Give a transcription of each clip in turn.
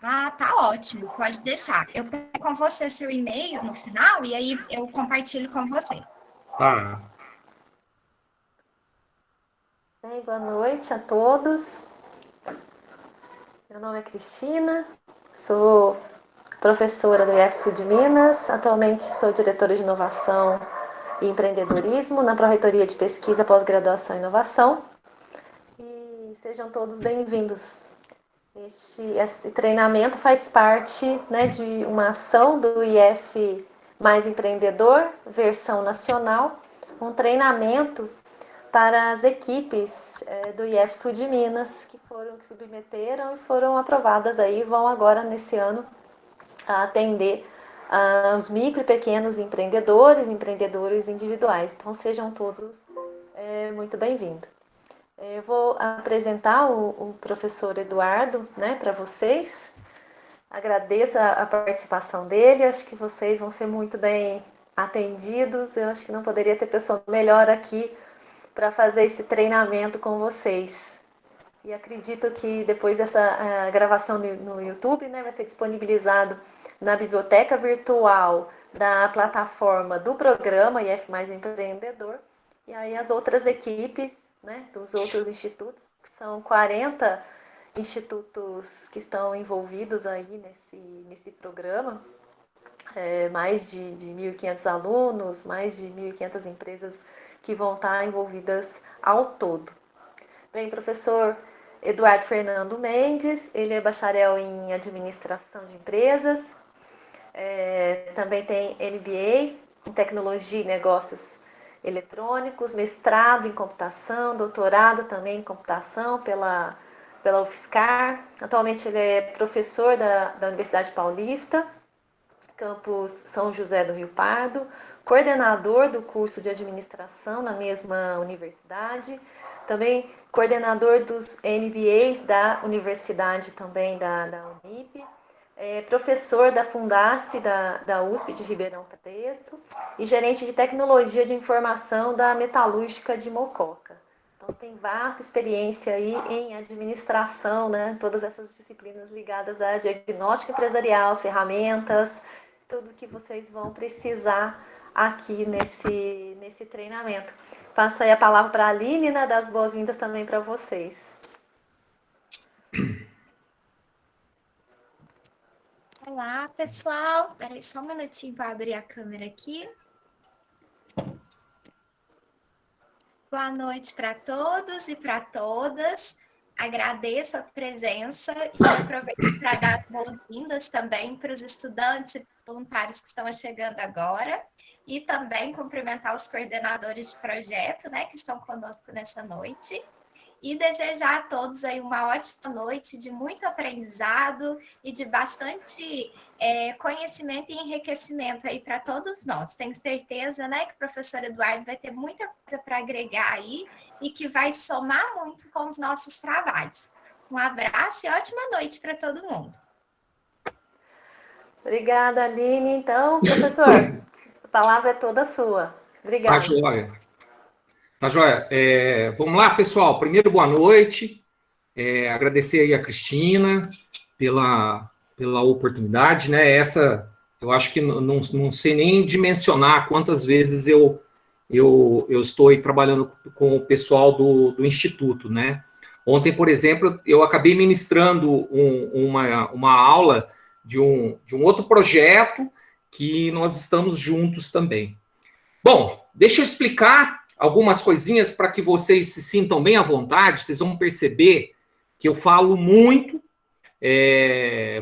Ah, tá ótimo, pode deixar. Eu pego com você seu e-mail no final e aí eu compartilho com você. Tá. Bem, boa noite a todos. Meu nome é Cristina, sou professora do IFSU de Minas, atualmente sou diretora de inovação e empreendedorismo na Pró-Reitoria de Pesquisa, Pós-Graduação e Inovação. E sejam todos bem-vindos. Esse treinamento faz parte, né, de uma ação do IF Mais Empreendedor, versão nacional, um treinamento para as equipes do IF Sul de Minas que submeteram e foram aprovadas aí, vão agora nesse ano a atender os micro e pequenos empreendedores, empreendedores individuais. Então sejam todos muito bem-vindos. Eu vou apresentar o professor Eduardo, né, para vocês. Agradeço a participação dele, acho que vocês vão ser muito bem atendidos. Eu acho que não poderia ter pessoa melhor aqui para fazer esse treinamento com vocês. E acredito que depois dessa gravação no YouTube, né, vai ser disponibilizado na biblioteca virtual da plataforma do programa IF Mais Empreendedor. E aí as outras equipes, né, dos outros institutos, que são 40 institutos que estão envolvidos aí nesse programa, mais de 1.500 alunos, mais de 1.500 empresas que vão estar envolvidas ao todo. Bem, professor Eduardo Fernando Mendes, ele é bacharel em Administração de Empresas, também tem MBA em Tecnologia e Negócios Eletrônicos, mestrado em Computação, doutorado também em Computação pela UFSCar. Atualmente ele é professor da Universidade Paulista, campus São José do Rio Pardo, coordenador do curso de administração na mesma universidade, também coordenador dos MBAs da universidade também da Unip, professor da Fundace da USP de Ribeirão Preto e gerente de tecnologia de informação da Metalúrgica de Mococa. Então tem vasta experiência aí em administração, né? Todas essas disciplinas ligadas a diagnóstico empresarial, as ferramentas, tudo que vocês vão precisar aqui nesse treinamento. Passo aí a palavra para a Aline, né, das boas-vindas também para vocês. Olá, pessoal. Espera só um minutinho para abrir a câmera aqui. Boa noite para todos e para todas. Agradeço a presença e aproveito para dar as boas-vindas também para os estudantes e voluntários que estão chegando agora e também cumprimentar os coordenadores de projeto, né, que estão conosco nessa noite. E desejar a todos aí uma ótima noite de muito aprendizado e de bastante conhecimento e enriquecimento aí para todos nós. Tenho certeza, né, que o professor Eduardo vai ter muita coisa para agregar aí e que vai somar muito com os nossos trabalhos. Um abraço e ótima noite para todo mundo. Obrigada, Aline. Então, professor, a palavra é toda sua. Obrigada. Tá joia. Tá joia. Vamos lá, pessoal. Primeiro, boa noite. Agradecer aí a Cristina pela oportunidade, né? Essa, eu acho que não sei nem dimensionar quantas vezes eu estou aí trabalhando com o pessoal do Instituto, né? Ontem, por exemplo, eu acabei ministrando uma aula de um outro projeto que nós estamos juntos também. Bom, deixa eu explicar algumas coisinhas para que vocês se sintam bem à vontade. Vocês vão perceber que eu falo muito,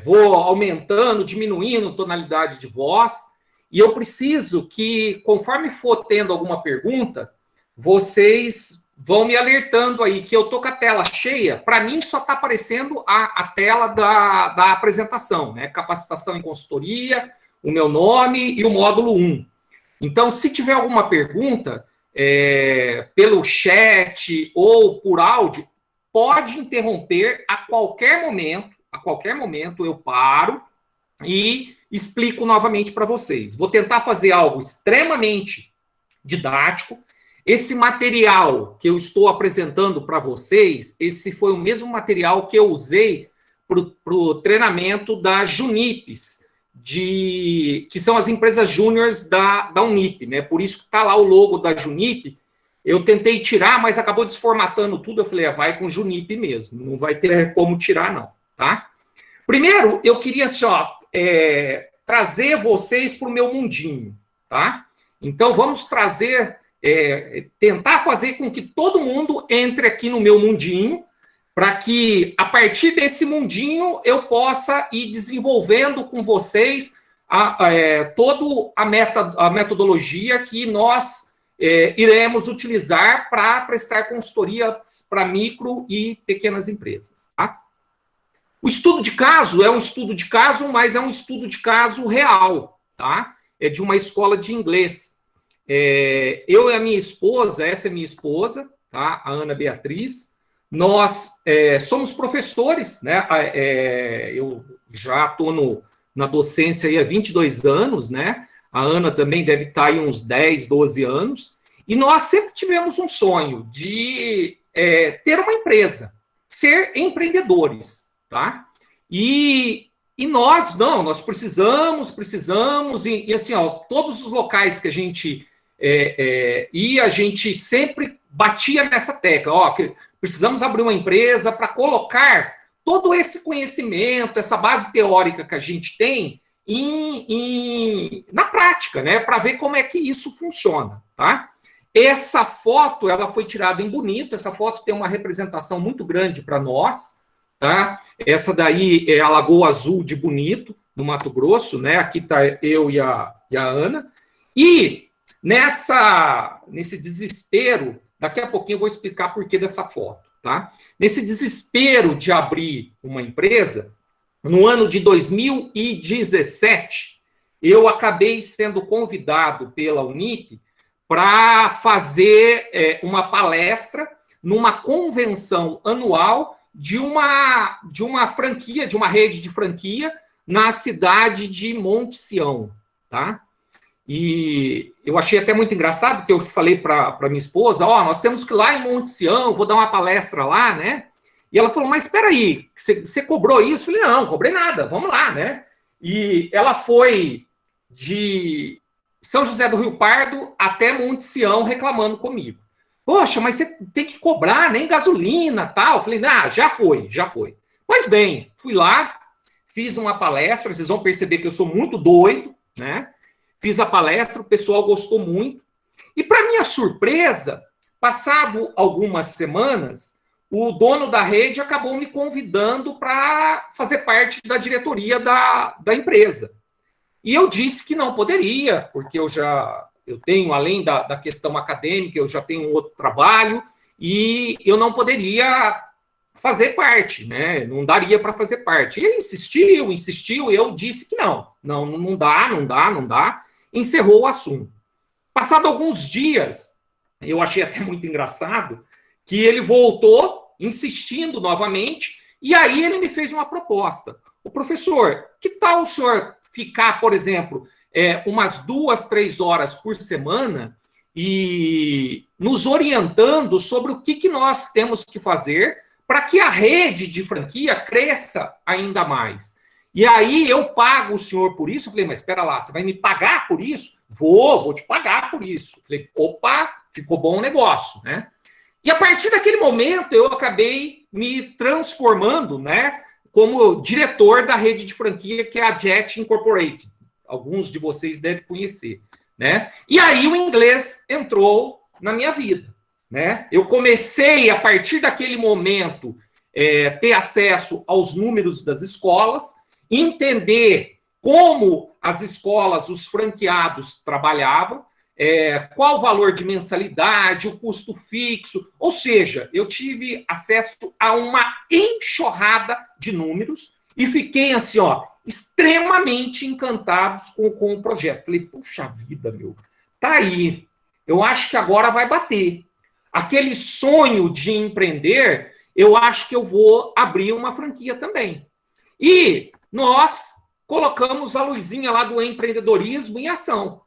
vou aumentando, diminuindo tonalidade de voz, e eu preciso que, conforme for tendo alguma pergunta, vocês vão me alertando aí que eu estou com a tela cheia. Para mim, só está aparecendo a tela da apresentação, né? Capacitação em consultoria, o meu nome e o módulo 1. Então, se tiver alguma pergunta pelo chat ou por áudio, pode interromper a qualquer momento eu paro e explico novamente para vocês. Vou tentar fazer algo extremamente didático. Esse material que eu estou apresentando para vocês, esse foi o mesmo material que eu usei para o treinamento da Junipes, que são as empresas júniores da Unip, né? Por isso que está lá o logo da Junip. Eu tentei tirar, mas acabou desformatando tudo. Eu falei, vai com Junip mesmo, não vai ter como tirar, não, tá? Primeiro, eu queria só trazer vocês para o meu mundinho, tá? Então, vamos trazer, tentar fazer com que todo mundo entre aqui no meu mundinho, para que, a partir desse mundinho, eu possa ir desenvolvendo com vocês toda a metodologia que nós iremos utilizar para prestar consultoria para micro e pequenas empresas. Tá? O estudo de caso é um estudo de caso, mas é um estudo de caso real. Tá? É de uma escola de inglês. Eu e a minha esposa, essa é minha esposa, tá? A Ana Beatriz. Nós somos professores, né? Eu já estou na docência aí há 22 anos, né? A Ana também deve estar aí uns 10, 12 anos. E nós sempre tivemos um sonho de ter uma empresa, ser empreendedores, tá? E nós precisamos, e assim, ó, todos os locais que a gente ia, a gente sempre batia nessa tecla, ó, que precisamos abrir uma empresa para colocar todo esse conhecimento, essa base teórica que a gente tem na prática, né? Para ver como é que isso funciona, tá? Essa foto, ela foi tirada em Bonito, essa foto tem uma representação muito grande para nós, tá? Essa daí é a Lagoa Azul de Bonito, no Mato Grosso, né? Aqui está eu e a Ana. E nesse desespero, daqui a pouquinho eu vou explicar por que dessa foto, tá? Nesse desespero de abrir uma empresa, no ano de 2017, eu acabei sendo convidado pela Unip para fazer uma palestra numa convenção anual de uma franquia, de uma rede de franquia, na cidade de Monte Sião, tá? E eu achei até muito engraçado, que eu falei para minha esposa, nós temos que ir lá em Monte Sião, vou dar uma palestra lá, né? E ela falou, mas espera aí, você cobrou isso? Eu falei, não cobrei nada, vamos lá, né? E ela foi de São José do Rio Pardo até Monte Sião reclamando comigo. Poxa, mas você tem que cobrar, nem gasolina, tal. Eu falei, já foi. Pois bem, fui lá, fiz uma palestra, vocês vão perceber que eu sou muito doido, né? Fiz a palestra, o pessoal gostou muito. E, para minha surpresa, passado algumas semanas, o dono da rede acabou me convidando para fazer parte da diretoria da empresa. E eu disse que não poderia, porque eu tenho, além da questão acadêmica, eu já tenho um outro trabalho, e eu não poderia fazer parte, né? Não daria para fazer parte. E ele insistiu, e eu disse que não dá. Encerrou o assunto. Passado alguns dias, eu achei até muito engraçado, que ele voltou, insistindo novamente, e aí ele me fez uma proposta. O professor, que tal o senhor ficar, por exemplo, umas 2, 3 horas por semana e nos orientando sobre o que nós temos que fazer para que a rede de franquia cresça ainda mais. E aí eu pago o senhor por isso? Eu falei, mas espera lá, você vai me pagar por isso? Vou te pagar por isso. Eu falei, opa, ficou bom o negócio, né? E a partir daquele momento eu acabei me transformando, né, como diretor da rede de franquia, que é a Jet Incorporated. Alguns de vocês devem conhecer, né? E aí o inglês entrou na minha vida, né? Eu comecei, a partir daquele momento, ter acesso aos números das escolas, entender como as escolas, os franqueados trabalhavam, qual o valor de mensalidade, o custo fixo, ou seja, eu tive acesso a uma enxurrada de números e fiquei assim, extremamente encantados com o projeto. Falei, puxa vida, tá aí, eu acho que agora vai bater. Aquele sonho de empreender, eu acho que eu vou abrir uma franquia também. E nós colocamos a luzinha lá do empreendedorismo em ação.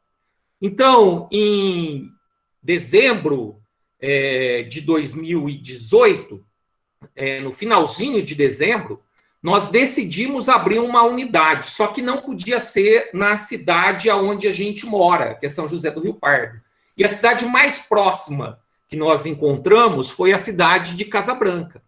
Então, em dezembro de 2018, no finalzinho de dezembro, nós decidimos abrir uma unidade, só que não podia ser na cidade onde a gente mora, que é São José do Rio Pardo. E a cidade mais próxima que nós encontramos foi a cidade de Casa Branca.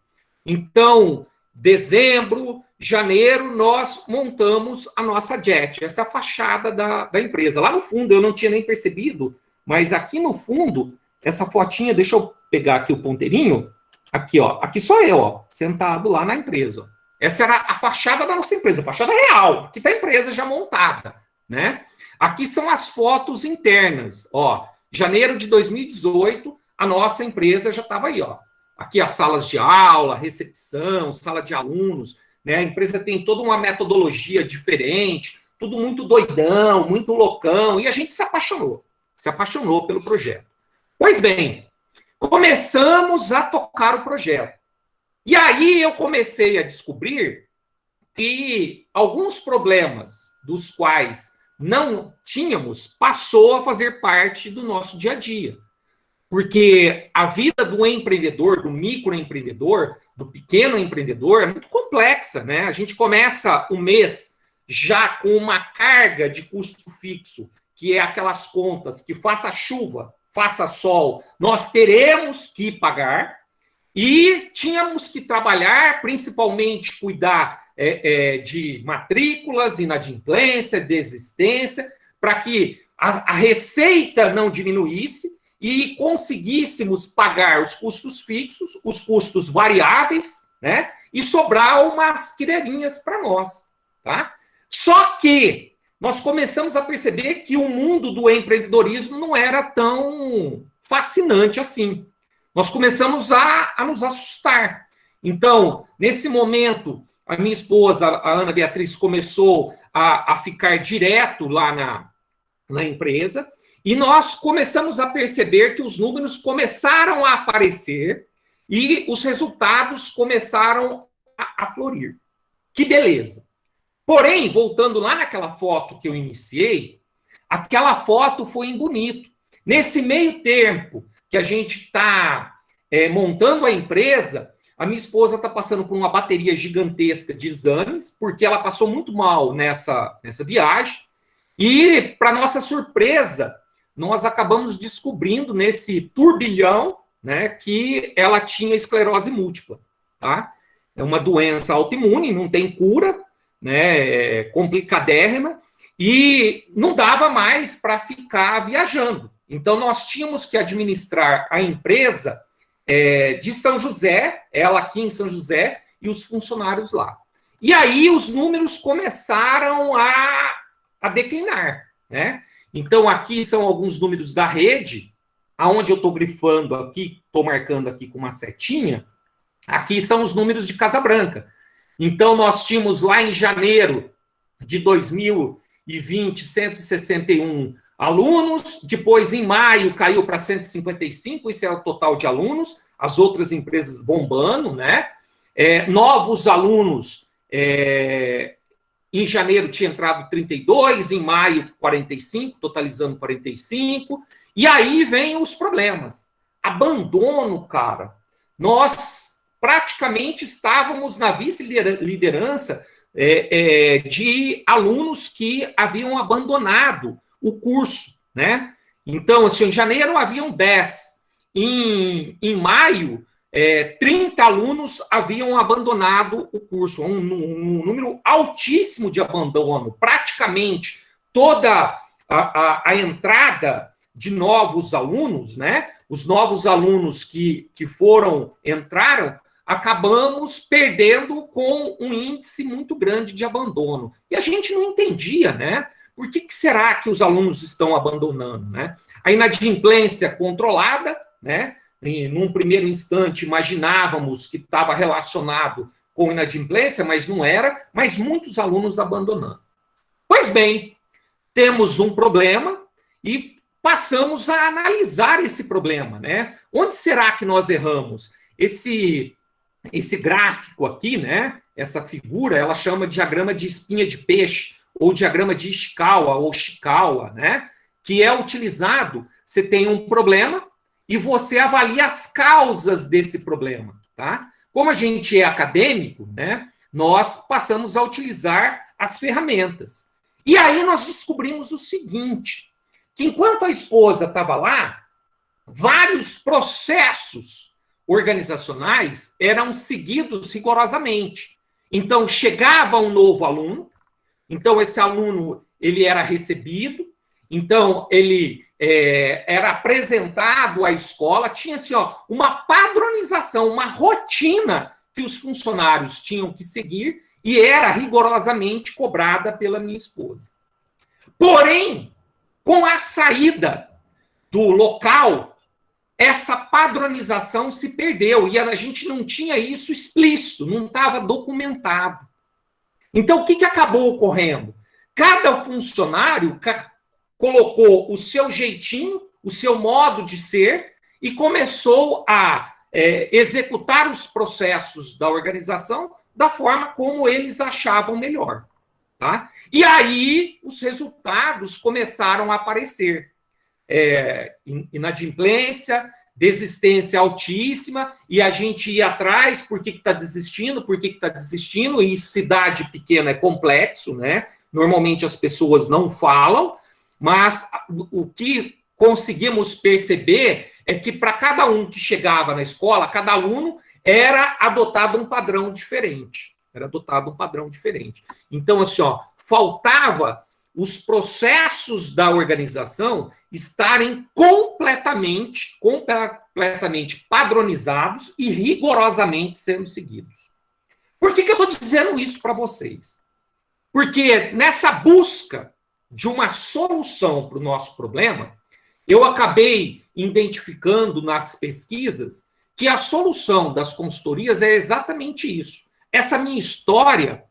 Então, dezembro, janeiro, nós montamos a nossa JET, essa é a fachada da empresa. Lá no fundo, eu não tinha nem percebido, mas aqui no fundo, essa fotinha, deixa eu pegar aqui o ponteirinho, aqui, ó, aqui sou eu, ó, sentado lá na empresa. Essa era a fachada da nossa empresa, a fachada real. Aqui está a empresa já montada, né? Aqui são as fotos internas, ó. Janeiro de 2018, a nossa empresa já estava aí, ó. Aqui as salas de aula, recepção, sala de alunos, né? A empresa tem toda uma metodologia diferente, tudo muito doidão, muito loucão, e a gente se apaixonou pelo projeto. Pois bem, começamos a tocar o projeto. E aí eu comecei a descobrir que alguns problemas dos quais não tínhamos passou a fazer parte do nosso dia a dia. Porque a vida do empreendedor, do microempreendedor, do pequeno empreendedor é muito complexa, né? A gente começa o mês já com uma carga de custo fixo, que é aquelas contas que faça chuva, faça sol, nós teremos que pagar. E tínhamos que trabalhar, principalmente cuidar de matrículas, inadimplência, desistência, para que a receita não diminuísse e conseguíssemos pagar os custos fixos, os custos variáveis, né? E sobrar umas quireirinhas para nós, tá? Só que nós começamos a perceber que o mundo do empreendedorismo não era tão fascinante assim. Nós começamos a nos assustar. Então, nesse momento, a minha esposa, a Ana Beatriz, começou a ficar direto lá na empresa e nós começamos a perceber que os números começaram a aparecer e os resultados começaram a florir. Que beleza! Porém, voltando lá naquela foto que eu iniciei, aquela foto foi em bonito. Nesse meio tempo que a gente está montando a empresa, a minha esposa está passando por uma bateria gigantesca de exames, porque ela passou muito mal nessa viagem, e, para nossa surpresa, nós acabamos descobrindo nesse turbilhão, né, que ela tinha esclerose múltipla, tá? É uma doença autoimune, não tem cura, né, é complicadérrima, e não dava mais para ficar viajando. Então, nós tínhamos que administrar a empresa de São José, ela aqui em São José, e os funcionários lá. E aí, os números começaram a declinar, né? Então, aqui são alguns números da rede, aonde eu estou grifando aqui, estou marcando aqui com uma setinha, aqui são os números de Casa Branca. Então, nós tínhamos lá em janeiro de 2020, 161 alunos, depois em maio caiu para 155, isso é o total de alunos, as outras empresas bombando, né? Novos alunos, em janeiro tinha entrado 32, em maio 45, totalizando 45, e aí vem os problemas. Abandono, cara. Nós praticamente estávamos na vice-liderança de alunos que haviam abandonado o curso, né? Então, assim, em janeiro haviam 10, em maio, 30 alunos haviam abandonado o curso, um número altíssimo de abandono, praticamente toda a entrada de novos alunos, né? Os novos alunos que entraram, acabamos perdendo com um índice muito grande de abandono. E a gente não entendia, né? Por que será que os alunos estão abandonando, né? A inadimplência controlada, né? Num primeiro instante, imaginávamos que estava relacionado com inadimplência, mas não era, mas muitos alunos abandonando. Pois bem, temos um problema e passamos a analisar esse problema, né? Onde será que nós erramos? Esse gráfico aqui, né? Essa figura, ela chama de diagrama de espinha de peixe, ou diagrama de Ishikawa, ou Shikawa, né? Que é utilizado, você tem um problema e você avalia as causas desse problema, tá? Como a gente é acadêmico, né? nós passamos a utilizar as ferramentas. E aí nós descobrimos o seguinte, que enquanto a esposa estava lá, vários processos organizacionais eram seguidos rigorosamente. Então, chegava um novo aluno, então esse aluno ele era recebido, então ele era apresentado à escola, tinha assim, uma padronização, uma rotina que os funcionários tinham que seguir e era rigorosamente cobrada pela minha esposa. Porém, com a saída do local, essa padronização se perdeu e a gente não tinha isso explícito, não estava documentado. Então, o que acabou ocorrendo? Cada funcionário colocou o seu jeitinho, o seu modo de ser e começou a executar os processos da organização da forma como eles achavam melhor. Tá? E aí os resultados começaram a aparecer. Inadimplência, desistência altíssima, e a gente ia atrás, por que está desistindo, e cidade pequena é complexo, né? Normalmente as pessoas não falam, mas o que conseguimos perceber é que para cada um que chegava na escola, cada aluno era adotado um padrão diferente. Então, assim, faltava os processos da organização estarem completamente padronizados e rigorosamente sendo seguidos. Por que eu estou dizendo isso para vocês? Porque nessa busca de uma solução para o nosso problema, eu acabei identificando nas pesquisas que a solução das consultorias é exatamente isso. Essa minha história,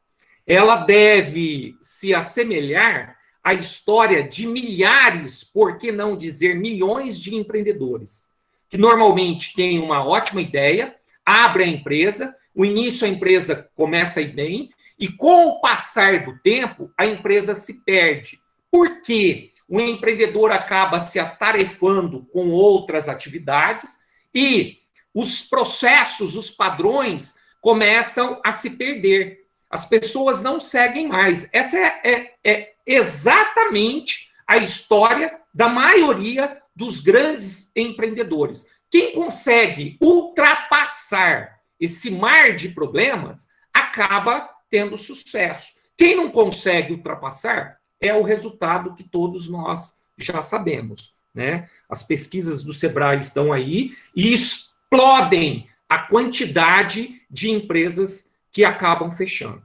ela deve se assemelhar à história de milhares, por que não dizer milhões de empreendedores, que normalmente têm uma ótima ideia, abrem a empresa, o início a empresa começa a ir bem, e com o passar do tempo, a empresa se perde. Por quê? O empreendedor acaba se atarefando com outras atividades e os processos, os padrões começam a se perder. As pessoas não seguem mais. Essa é exatamente a história da maioria dos grandes empreendedores. Quem consegue ultrapassar esse mar de problemas acaba tendo sucesso. Quem não consegue ultrapassar é o resultado que todos nós já sabemos, né? As pesquisas do Sebrae estão aí e explodem a quantidade de empresas que acabam fechando.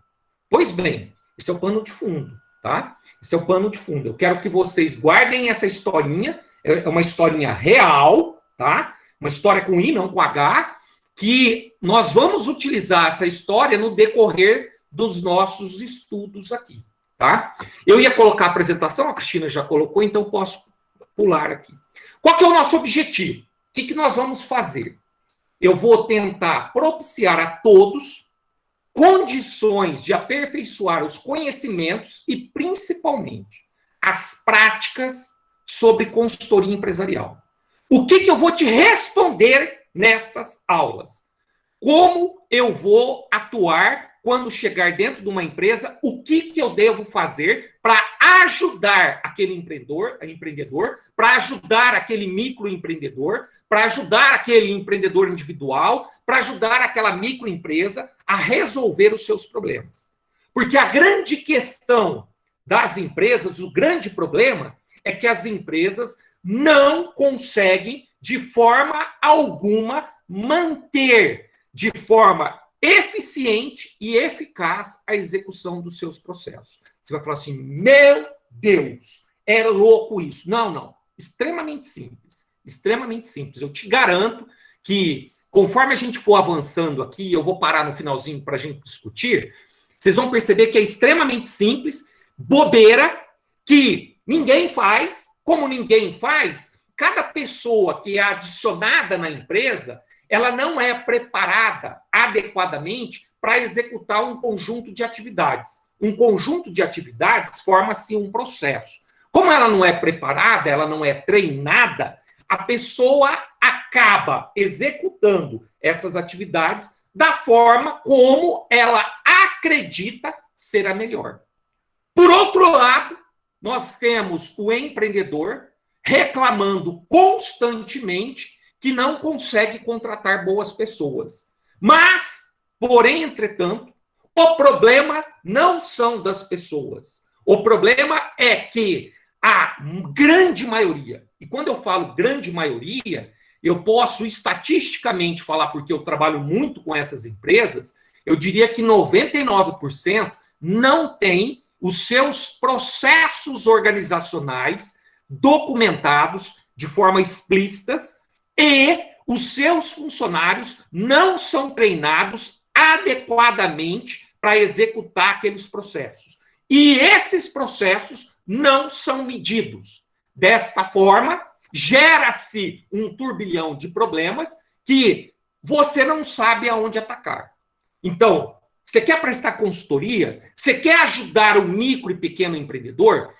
Pois bem, esse é o pano de fundo, tá? Esse é o pano de fundo. Eu quero que vocês guardem essa historinha, é uma historinha real, tá? Uma história com I, não com H, que nós vamos utilizar essa história no decorrer dos nossos estudos aqui, tá? Eu ia colocar a apresentação, a Cristina já colocou, então posso pular aqui. Qual que é o nosso objetivo? O que nós vamos fazer? Eu vou tentar propiciar a todos condições de aperfeiçoar os conhecimentos e, principalmente, as práticas sobre consultoria empresarial. O que eu vou te responder nestas aulas? Como eu vou atuar quando chegar dentro de uma empresa? O que eu devo fazer para ajudar aquele empreendedor, para ajudar aquele microempreendedor, para ajudar aquele empreendedor individual, para ajudar aquela microempresa a resolver os seus problemas. Porque a grande questão das empresas, o grande problema, é que as empresas não conseguem, de forma alguma, manter de forma eficiente e eficaz a execução dos seus processos. Você vai falar assim, meu Deus, é louco isso. Não. Extremamente simples. Extremamente simples. Eu te garanto que, conforme a gente for avançando aqui, eu vou parar no finalzinho para a gente discutir, vocês vão perceber que é extremamente simples, bobeira, que ninguém faz, como ninguém faz, cada pessoa que é adicionada na empresa, ela não é preparada adequadamente para executar um conjunto de atividades. Um conjunto de atividades forma-se um processo. Como ela não é preparada, ela não é treinada, a pessoa acaba executando essas atividades da forma como ela acredita ser a melhor. Por outro lado, nós temos o empreendedor reclamando constantemente que não consegue contratar boas pessoas. Mas, porém, entretanto, o problema não são das pessoas. O problema é que a grande maioria, e quando eu falo grande maioria, eu posso estatisticamente falar, porque eu trabalho muito com essas empresas, eu diria que 99% não tem os seus processos organizacionais documentados de forma explícita e os seus funcionários não são treinados adequadamente para executar aqueles processos. E esses processos não são medidos. Desta forma, gera-se um turbilhão de problemas que você não sabe aonde atacar. Então, você quer prestar consultoria? Você quer ajudar o micro e pequeno empreendedor?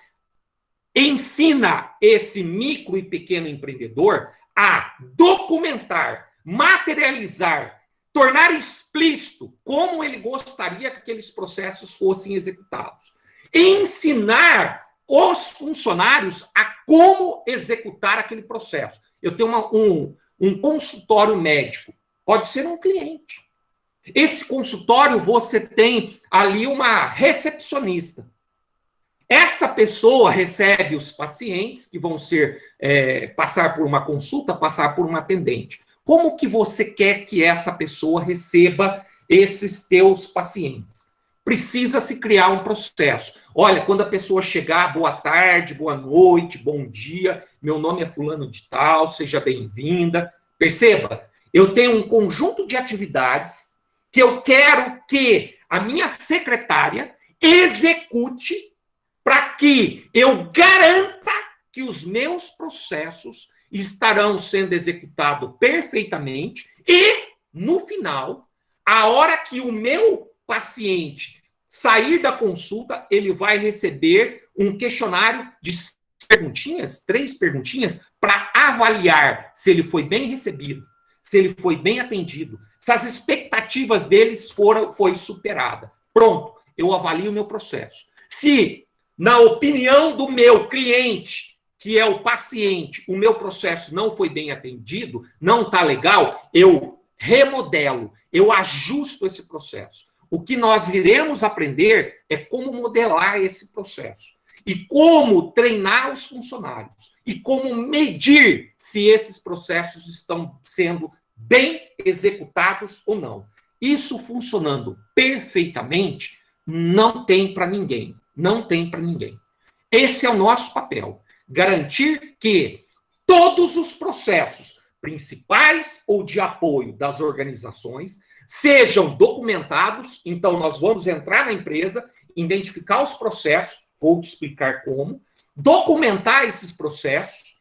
Ensina esse micro e pequeno empreendedor a documentar, materializar, tornar explícito como ele gostaria que aqueles processos fossem executados. Ensinar os funcionários a como executar aquele processo. Eu tenho um consultório médico, pode ser um cliente. Esse consultório, você tem ali uma recepcionista. Essa pessoa recebe os pacientes que vão passar por uma consulta, passar por uma atendente. Como que você quer que essa pessoa receba esses teus pacientes? Precisa se criar um processo. Olha, quando a pessoa chegar, boa tarde, boa noite, bom dia, meu nome é fulano de tal, seja bem-vinda. Perceba, eu tenho um conjunto de atividades que eu quero que a minha secretária execute para que eu garanta que os meus processos estarão sendo executados perfeitamente e, no final, a hora que o meu paciente sair da consulta, ele vai receber um questionário de 3 perguntinhas, para avaliar se ele foi bem recebido, se ele foi bem atendido, se as expectativas deles foi superada. Pronto, eu avalio o meu processo. Se, na opinião do meu cliente, que é o paciente, o meu processo não foi bem atendido, não está legal, eu remodelo, eu ajusto esse processo. O que nós iremos aprender é como modelar esse processo e como treinar os funcionários e como medir se esses processos estão sendo bem executados ou não. Isso funcionando perfeitamente não tem para ninguém. Não tem para ninguém. Esse é o nosso papel. Garantir que todos os processos principais ou de apoio das organizações sejam documentados. Então, nós vamos entrar na empresa, identificar os processos, vou te explicar como, documentar esses processos,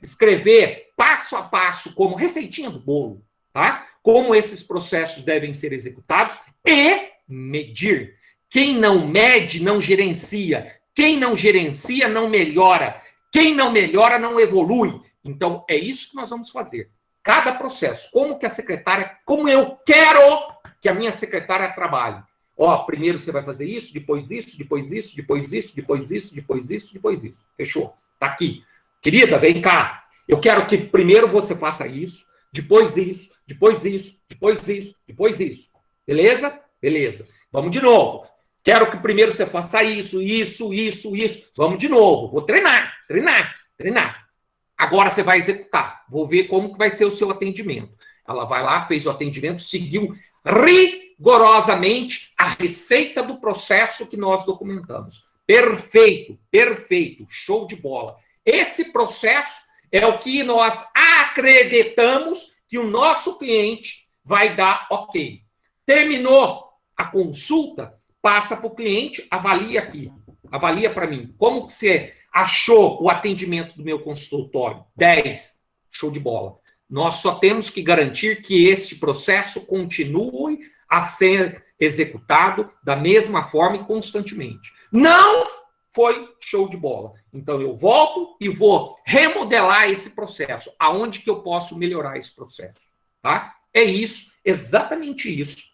escrever passo a passo, como receitinha do bolo, tá? Como esses processos devem ser executados e medir. Quem não mede, não gerencia. Quem não gerencia, não melhora. Quem não melhora, não evolui. Então, é isso que nós vamos fazer. Cada processo, como que a secretária, como eu quero que a minha secretária trabalhe. Ó, primeiro você vai fazer isso, depois isso, depois isso, depois isso, depois isso, depois isso, depois isso. Fechou? Tá aqui. Querida, vem cá. Eu quero que primeiro você faça isso, depois isso, depois isso, depois isso, depois isso. Beleza? Beleza. Vamos de novo. Quero que primeiro você faça isso, isso, isso, isso. Vamos de novo. Vou treinar, treinar, treinar. Agora você vai executar. Vou ver como que vai ser o seu atendimento. Ela vai lá, fez o atendimento, seguiu rigorosamente a receita do processo que nós documentamos. Perfeito, perfeito, show de bola. Esse processo é o que nós acreditamos que o nosso cliente vai dar ok. Terminou a consulta, passa para o cliente, avalia aqui. Avalia para mim. Como que você achou o atendimento do meu consultório? 10. Show de bola. Nós só temos que garantir que este processo continue a ser executado da mesma forma e constantemente. Não foi show de bola. Então, eu volto e vou remodelar esse processo. Aonde que eu posso melhorar esse processo? Tá? É isso, exatamente isso,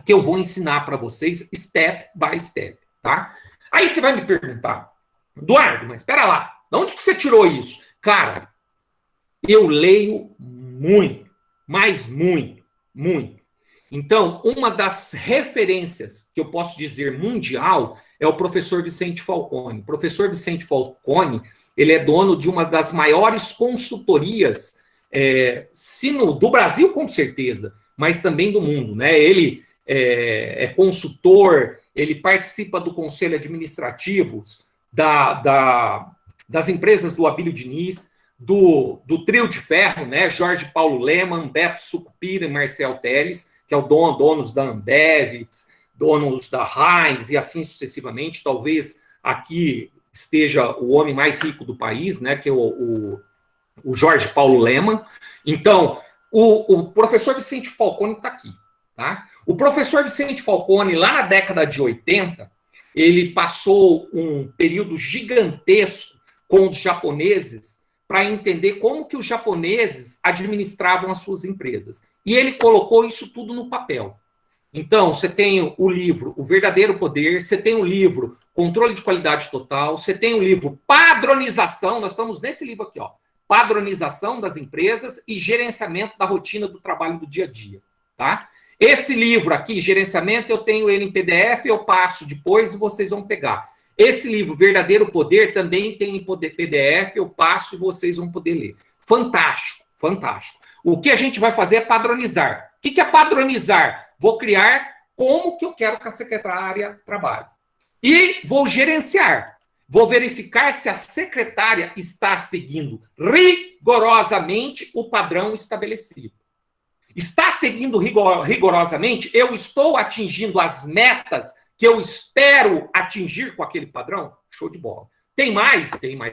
que eu vou ensinar para vocês step by step, tá? Aí você vai me perguntar, Eduardo, mas espera lá, de onde que você tirou isso? Cara, eu leio muito, mas muito, muito. Então, uma das referências que eu posso dizer mundial é o professor Vicente Falcone. O professor Vicente Falcone, ele é dono de uma das maiores consultorias, do Brasil, com certeza, mas também do mundo, né? Ele é consultor, ele participa do conselho administrativo das empresas do Abílio Diniz, do trio de ferro, né? Jorge Paulo Lemann, Beto Sucupira e Marcel Teles, que é o donos da Ambev, donos da Heinz e assim sucessivamente. Talvez aqui esteja o homem mais rico do país, né? Que é o Jorge Paulo Lemann. Então, o professor Vicente Falcone está aqui, tá? O professor Vicente Falcone, lá na década de 80, ele passou um período gigantesco com os japoneses para entender como que os japoneses administravam as suas empresas. E ele colocou isso tudo no papel. Então, você tem o livro O Verdadeiro Poder, você tem o livro Controle de Qualidade Total, você tem o livro Padronização, nós estamos nesse livro aqui, ó, Padronização das Empresas e Gerenciamento da Rotina do Trabalho do Dia a Dia, tá? Esse livro aqui, Gerenciamento, eu tenho ele em PDF, eu passo depois e vocês vão pegar. Esse livro, Verdadeiro Poder, também tem em PDF, eu passo e vocês vão poder ler. Fantástico, fantástico. O que a gente vai fazer é padronizar. O que é padronizar? Vou criar como que eu quero que a secretária trabalhe. E vou gerenciar. Vou verificar se a secretária está seguindo rigorosamente o padrão estabelecido. Está seguindo rigorosamente? Eu estou atingindo as metas que eu espero atingir com aquele padrão? Show de bola. Tem mais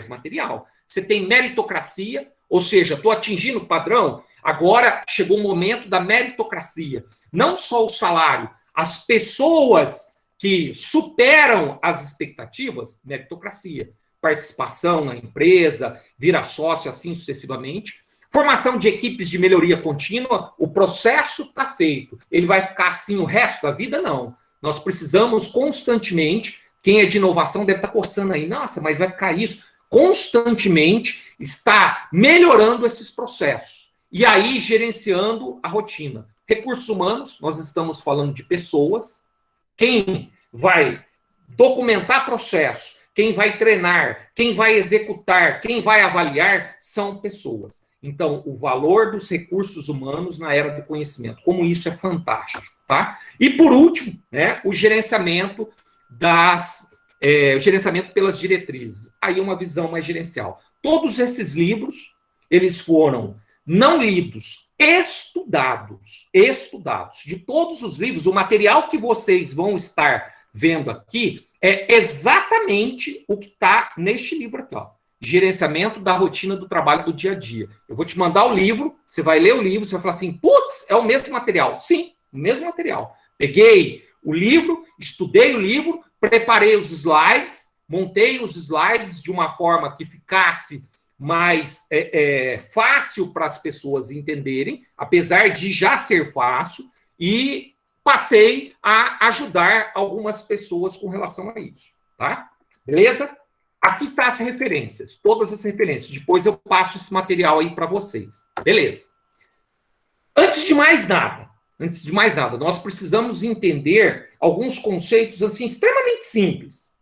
material. Você tem meritocracia, ou seja, estou atingindo o padrão, agora chegou o momento da meritocracia. Não só o salário, as pessoas que superam as expectativas, meritocracia. Participação na empresa, vira sócio, assim sucessivamente. Formação de equipes de melhoria contínua, o processo está feito. Ele vai ficar assim o resto da vida? Não. Nós precisamos constantemente, quem é de inovação deve estar coçando aí, nossa, mas vai ficar isso. Constantemente está melhorando esses processos. E aí, gerenciando a rotina. Recursos humanos, nós estamos falando de pessoas. Quem vai documentar processo, quem vai treinar, quem vai executar, quem vai avaliar, são pessoas. Então, o valor dos recursos humanos na era do conhecimento, como isso é fantástico, tá? E, por último, né, o gerenciamento pelas diretrizes. Aí uma visão mais gerencial. Todos esses livros, eles foram não lidos, estudados. De todos os livros, o material que vocês vão estar vendo aqui é exatamente o que está neste livro aqui, ó. Gerenciamento da rotina do trabalho do dia a dia. Eu vou te mandar o livro, você vai ler o livro, você vai falar assim, putz, é o mesmo material. Sim, o mesmo material. Peguei o livro, estudei o livro, preparei os slides, montei os slides de uma forma que ficasse mais fácil para as pessoas entenderem, apesar de já ser fácil, e passei a ajudar algumas pessoas com relação a isso, tá? Beleza? Aqui tá as referências, todas as referências. Depois eu passo esse material aí para vocês. Beleza? Antes de mais nada, nós precisamos entender alguns conceitos assim extremamente simples,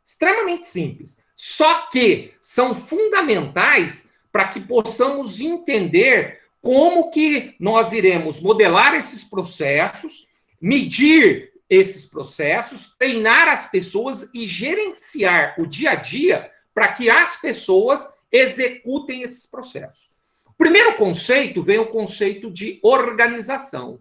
só que são fundamentais para que possamos entender como que nós iremos modelar esses processos, medir esses processos, treinar as pessoas e gerenciar o dia a dia para que as pessoas executem esses processos. O primeiro conceito vem o conceito de organização.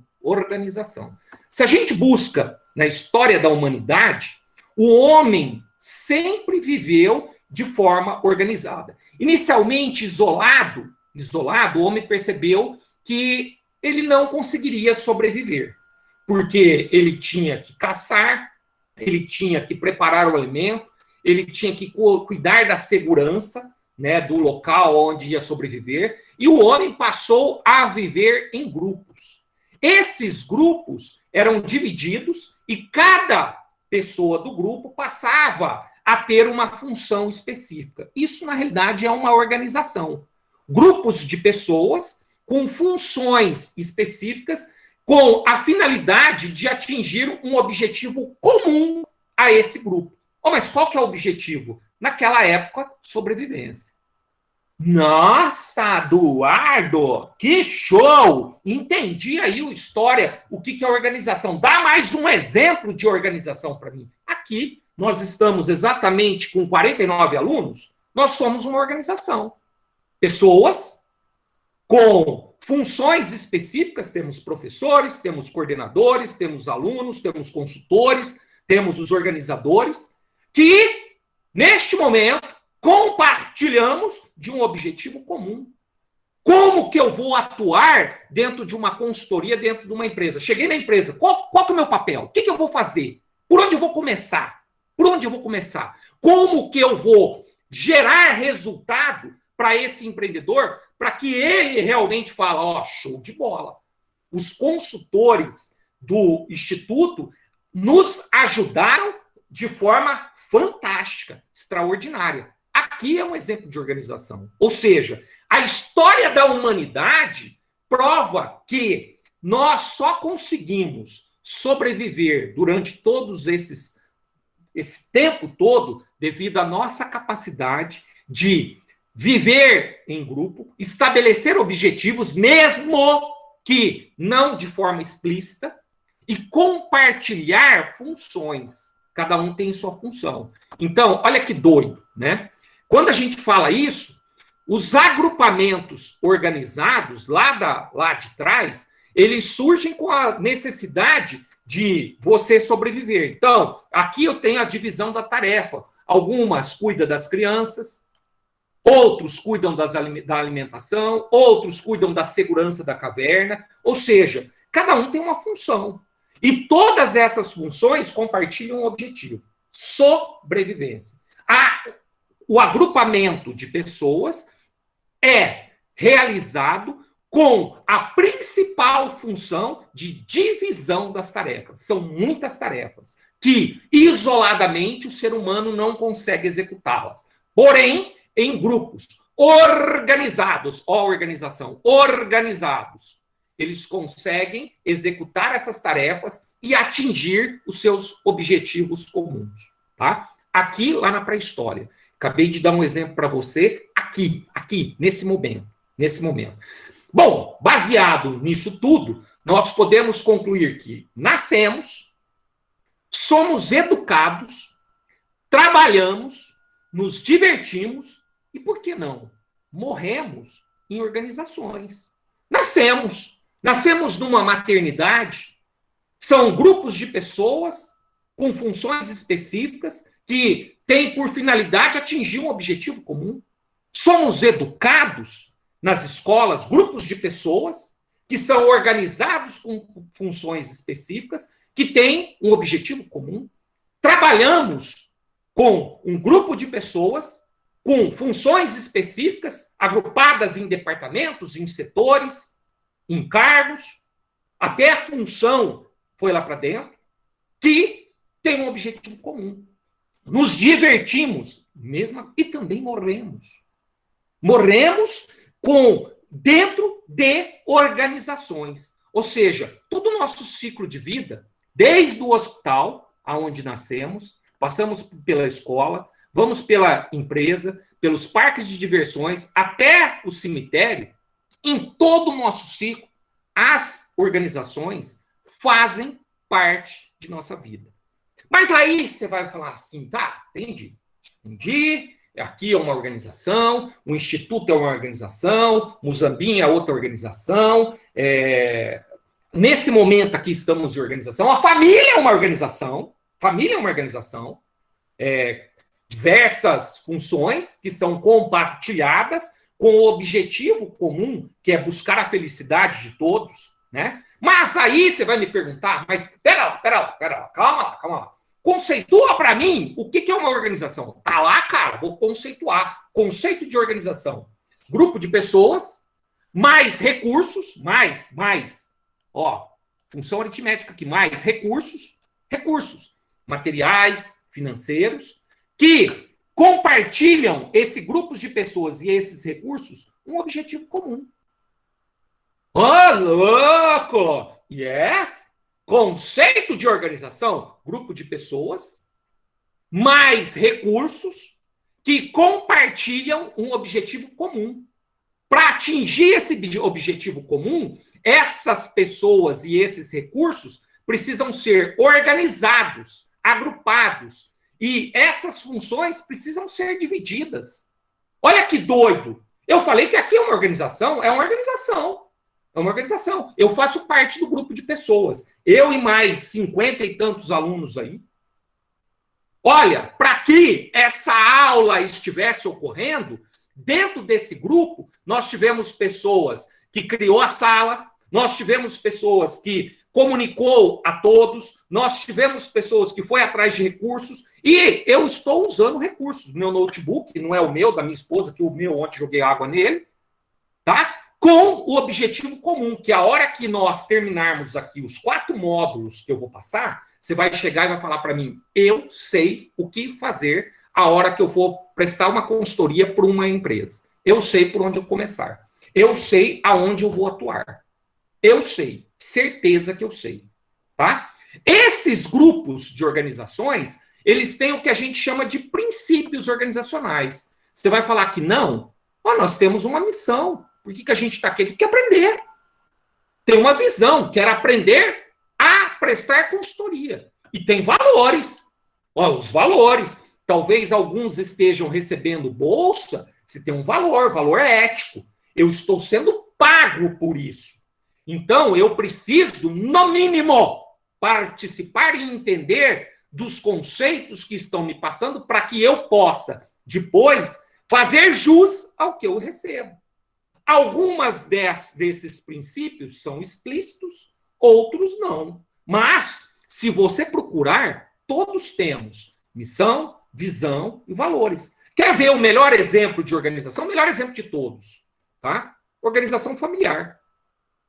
Se a gente busca na história da humanidade, o homem sempre viveu de forma organizada. Inicialmente isolado, o homem percebeu que ele não conseguiria sobreviver, porque ele tinha que caçar, ele tinha que preparar o alimento, ele tinha que cuidar da segurança, né, do local onde ia sobreviver, e o homem passou a viver em grupos. Esses grupos, eram divididos e cada pessoa do grupo passava a ter uma função específica. Isso, na realidade, é uma organização. Grupos de pessoas com funções específicas com a finalidade de atingir um objetivo comum a esse grupo. Oh, mas qual que é o objetivo? Naquela época, sobrevivência. Nossa, Eduardo, que show! Entendi aí a história, o que é organização. Dá mais um exemplo de organização para mim. Aqui, nós estamos exatamente com 49 alunos, nós somos uma organização. Pessoas com funções específicas, temos professores, temos coordenadores, temos alunos, temos consultores, temos os organizadores, que, neste momento, compartilhamos de um objetivo comum. Como que eu vou atuar dentro de uma consultoria, dentro de uma empresa? Cheguei na empresa, qual que é o meu papel? O que eu vou fazer? Por onde eu vou começar? Por onde eu vou começar? Como que eu vou gerar resultado para esse empreendedor, para que ele realmente fale, ó, show de bola. Os consultores do Instituto nos ajudaram de forma fantástica, extraordinária. Aqui é um exemplo de organização. Ou seja, a história da humanidade prova que nós só conseguimos sobreviver durante todos esse tempo todo devido à nossa capacidade de viver em grupo, estabelecer objetivos, mesmo que não de forma explícita, e compartilhar funções. Cada um tem sua função. Então, olha que doido, né? Quando a gente fala isso, os agrupamentos organizados lá de trás, eles surgem com a necessidade de você sobreviver. Então, aqui eu tenho a divisão da tarefa. Algumas cuidam das crianças, outros cuidam da alimentação, outros cuidam da segurança da caverna. Ou seja, cada um tem uma função. E todas essas funções compartilham um objetivo: sobrevivência. O agrupamento de pessoas é realizado com a principal função de divisão das tarefas. São muitas tarefas que, isoladamente, o ser humano não consegue executá-las. Porém, em grupos organizados, organizados, eles conseguem executar essas tarefas e atingir os seus objetivos comuns. Tá? Aqui, lá na pré-história. Acabei de dar um exemplo para você aqui, nesse momento. Bom, baseado nisso tudo, nós podemos concluir que nascemos, somos educados, trabalhamos, nos divertimos e, por que não, morremos em organizações. Nascemos numa maternidade, são grupos de pessoas com funções específicas que têm por finalidade atingir um objetivo comum. Somos educados nas escolas, grupos de pessoas que são organizados com funções específicas, que têm um objetivo comum. Trabalhamos com um grupo de pessoas com funções específicas, agrupadas em departamentos, em setores, em cargos, até a função foi lá para dentro, que tem um objetivo comum. Nos divertimos, mesmo, e também morremos. Morremos dentro de organizações. Ou seja, todo o nosso ciclo de vida, desde o hospital, aonde nascemos, passamos pela escola, vamos pela empresa, pelos parques de diversões, até o cemitério, em todo o nosso ciclo, as organizações fazem parte de nossa vida. Mas aí você vai falar assim, tá, entendi, aqui é uma organização, o Instituto é uma organização, Muzambinho é outra organização, nesse momento aqui estamos em organização, a família é uma organização, diversas funções que são compartilhadas com o objetivo comum, que é buscar a felicidade de todos, né? Mas aí você vai me perguntar, mas pera lá, calma lá. Conceitua para mim o que é uma organização. Tá lá, cara, vou conceituar. Conceito de organização. Grupo de pessoas, mais recursos, função aritmética, que mais recursos materiais, financeiros, que compartilham esse grupo de pessoas e esses recursos um objetivo comum. Ô, louco! Yes! Conceito de organização, grupo de pessoas, mais recursos que compartilham um objetivo comum. Para atingir esse objetivo comum, essas pessoas e esses recursos precisam ser organizados, agrupados, e essas funções precisam ser divididas. Olha que doido! Eu falei que aqui é uma organização, é uma organização. É uma organização. Eu faço parte do grupo de pessoas. Eu e mais 50 e tantos alunos aí. Olha, para que essa aula estivesse ocorrendo, dentro desse grupo, nós tivemos pessoas que criou a sala, nós tivemos pessoas que comunicou a todos, nós tivemos pessoas que foi atrás de recursos, e eu estou usando recursos. Meu notebook, não é o meu, da minha esposa, que o meu ontem joguei água nele, tá? Com o objetivo comum, que a hora que nós terminarmos aqui os 4 módulos que eu vou passar, você vai chegar e vai falar para mim, eu sei o que fazer a hora que eu for prestar uma consultoria para uma empresa. Eu sei por onde eu começar. Eu sei aonde eu vou atuar. Eu sei. Certeza que eu sei. Tá? Esses grupos de organizações, eles têm o que a gente chama de princípios organizacionais. Você vai falar que não? Nós temos uma missão. Por que a gente está aqui? Quer aprender. Tem uma visão, quer aprender a prestar consultoria. E tem valores. Os valores. Talvez alguns estejam recebendo bolsa, se tem um valor ético. Eu estou sendo pago por isso. Então, eu preciso, no mínimo, participar e entender dos conceitos que estão me passando para que eu possa, depois, fazer jus ao que eu recebo. Algumas desses princípios são explícitos, outros não. Mas, se você procurar, todos temos missão, visão e valores. Quer ver o melhor exemplo de organização? O melhor exemplo de todos, tá? Organização familiar.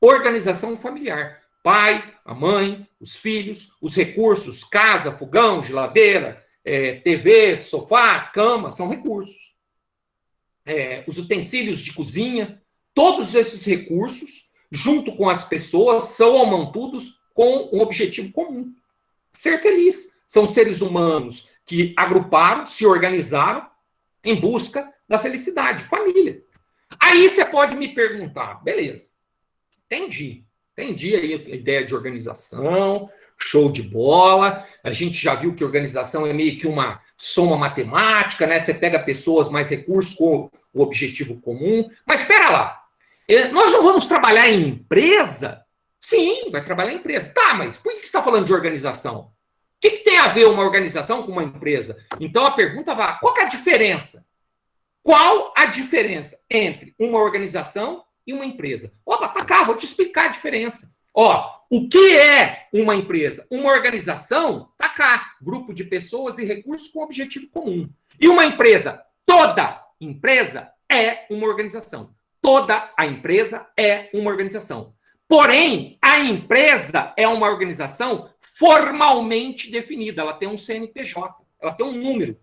Organização familiar. Pai, a mãe, os filhos, os recursos, casa, fogão, geladeira, TV, sofá, cama, são recursos. Os utensílios de cozinha, todos esses recursos, junto com as pessoas, são amontoados com um objetivo comum. Ser feliz. São seres humanos que agruparam, se organizaram em busca da felicidade. Família. Aí você pode me perguntar, beleza, entendi aí a ideia de organização, show de bola, a gente já viu que organização é meio que uma soma matemática, né? Você pega pessoas, mais recursos com o objetivo comum, mas espera lá, nós não vamos trabalhar em empresa? Sim, vai trabalhar em empresa. Tá, mas por que você está falando de organização? O que tem a ver uma organização com uma empresa? Então a pergunta vai, qual que é a diferença? Qual a diferença entre uma organização e uma empresa? Opa, tá cá, vou te explicar a diferença. O que é uma empresa? Uma organização, tá cá, grupo de pessoas e recursos com objetivo comum. E uma empresa? Toda empresa é uma organização. Toda a empresa é uma organização. Porém, a empresa é uma organização formalmente definida. Ela tem um CNPJ, ela tem um número.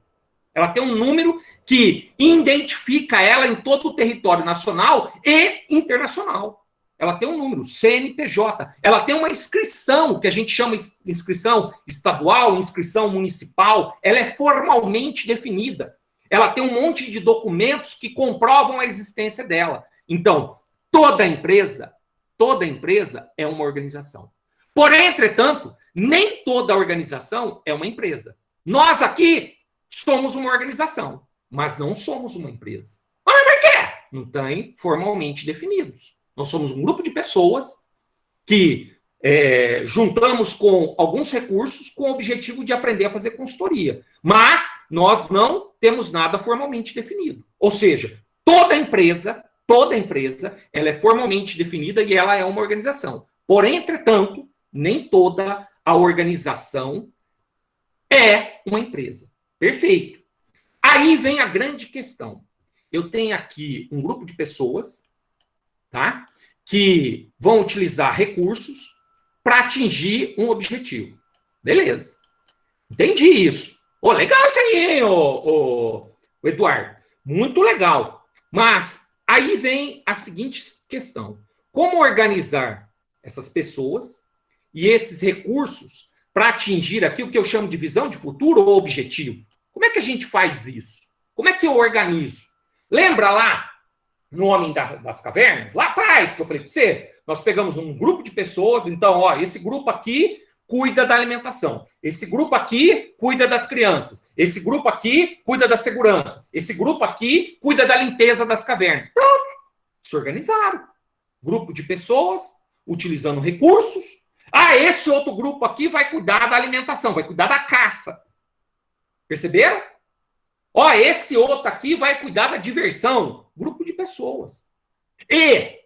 Ela tem um número que identifica ela em todo o território nacional e internacional. Ela tem um número, CNPJ. Ela tem uma inscrição, que a gente chama de inscrição estadual, inscrição municipal. Ela é formalmente definida. Ela tem um monte de documentos que comprovam a existência dela. Então, toda empresa é uma organização. Porém, entretanto, nem toda organização é uma empresa. Nós aqui somos uma organização, mas não somos uma empresa. Mas por quê? Não tem formalmente definidos. Nós somos um grupo de pessoas que juntamos com alguns recursos com o objetivo de aprender a fazer consultoria. Mas nós não temos nada formalmente definido. Ou seja, toda empresa, ela é formalmente definida e ela é uma organização. Porém, entretanto, nem toda a organização é uma empresa. Perfeito. Aí vem a grande questão. Eu tenho aqui um grupo de pessoas, tá? Que vão utilizar recursos para atingir um objetivo. Beleza. Entendi isso. Legal isso aí, hein, Eduardo. Muito legal. Mas aí vem a seguinte questão. Como organizar essas pessoas e esses recursos para atingir aquilo que eu chamo de visão de futuro ou objetivo? Como é que a gente faz isso? Como é que eu organizo? Lembra lá no Homem das Cavernas? Lá atrás que eu falei para você, nós pegamos um grupo de pessoas, então, esse grupo aqui cuida da alimentação. Esse grupo aqui cuida das crianças. Esse grupo aqui cuida da segurança. Esse grupo aqui cuida da limpeza das cavernas. Pronto. Se organizaram. Grupo de pessoas, utilizando recursos. Esse outro grupo aqui vai cuidar da alimentação, vai cuidar da caça. Perceberam? Esse outro aqui vai cuidar da diversão. Grupo de pessoas. E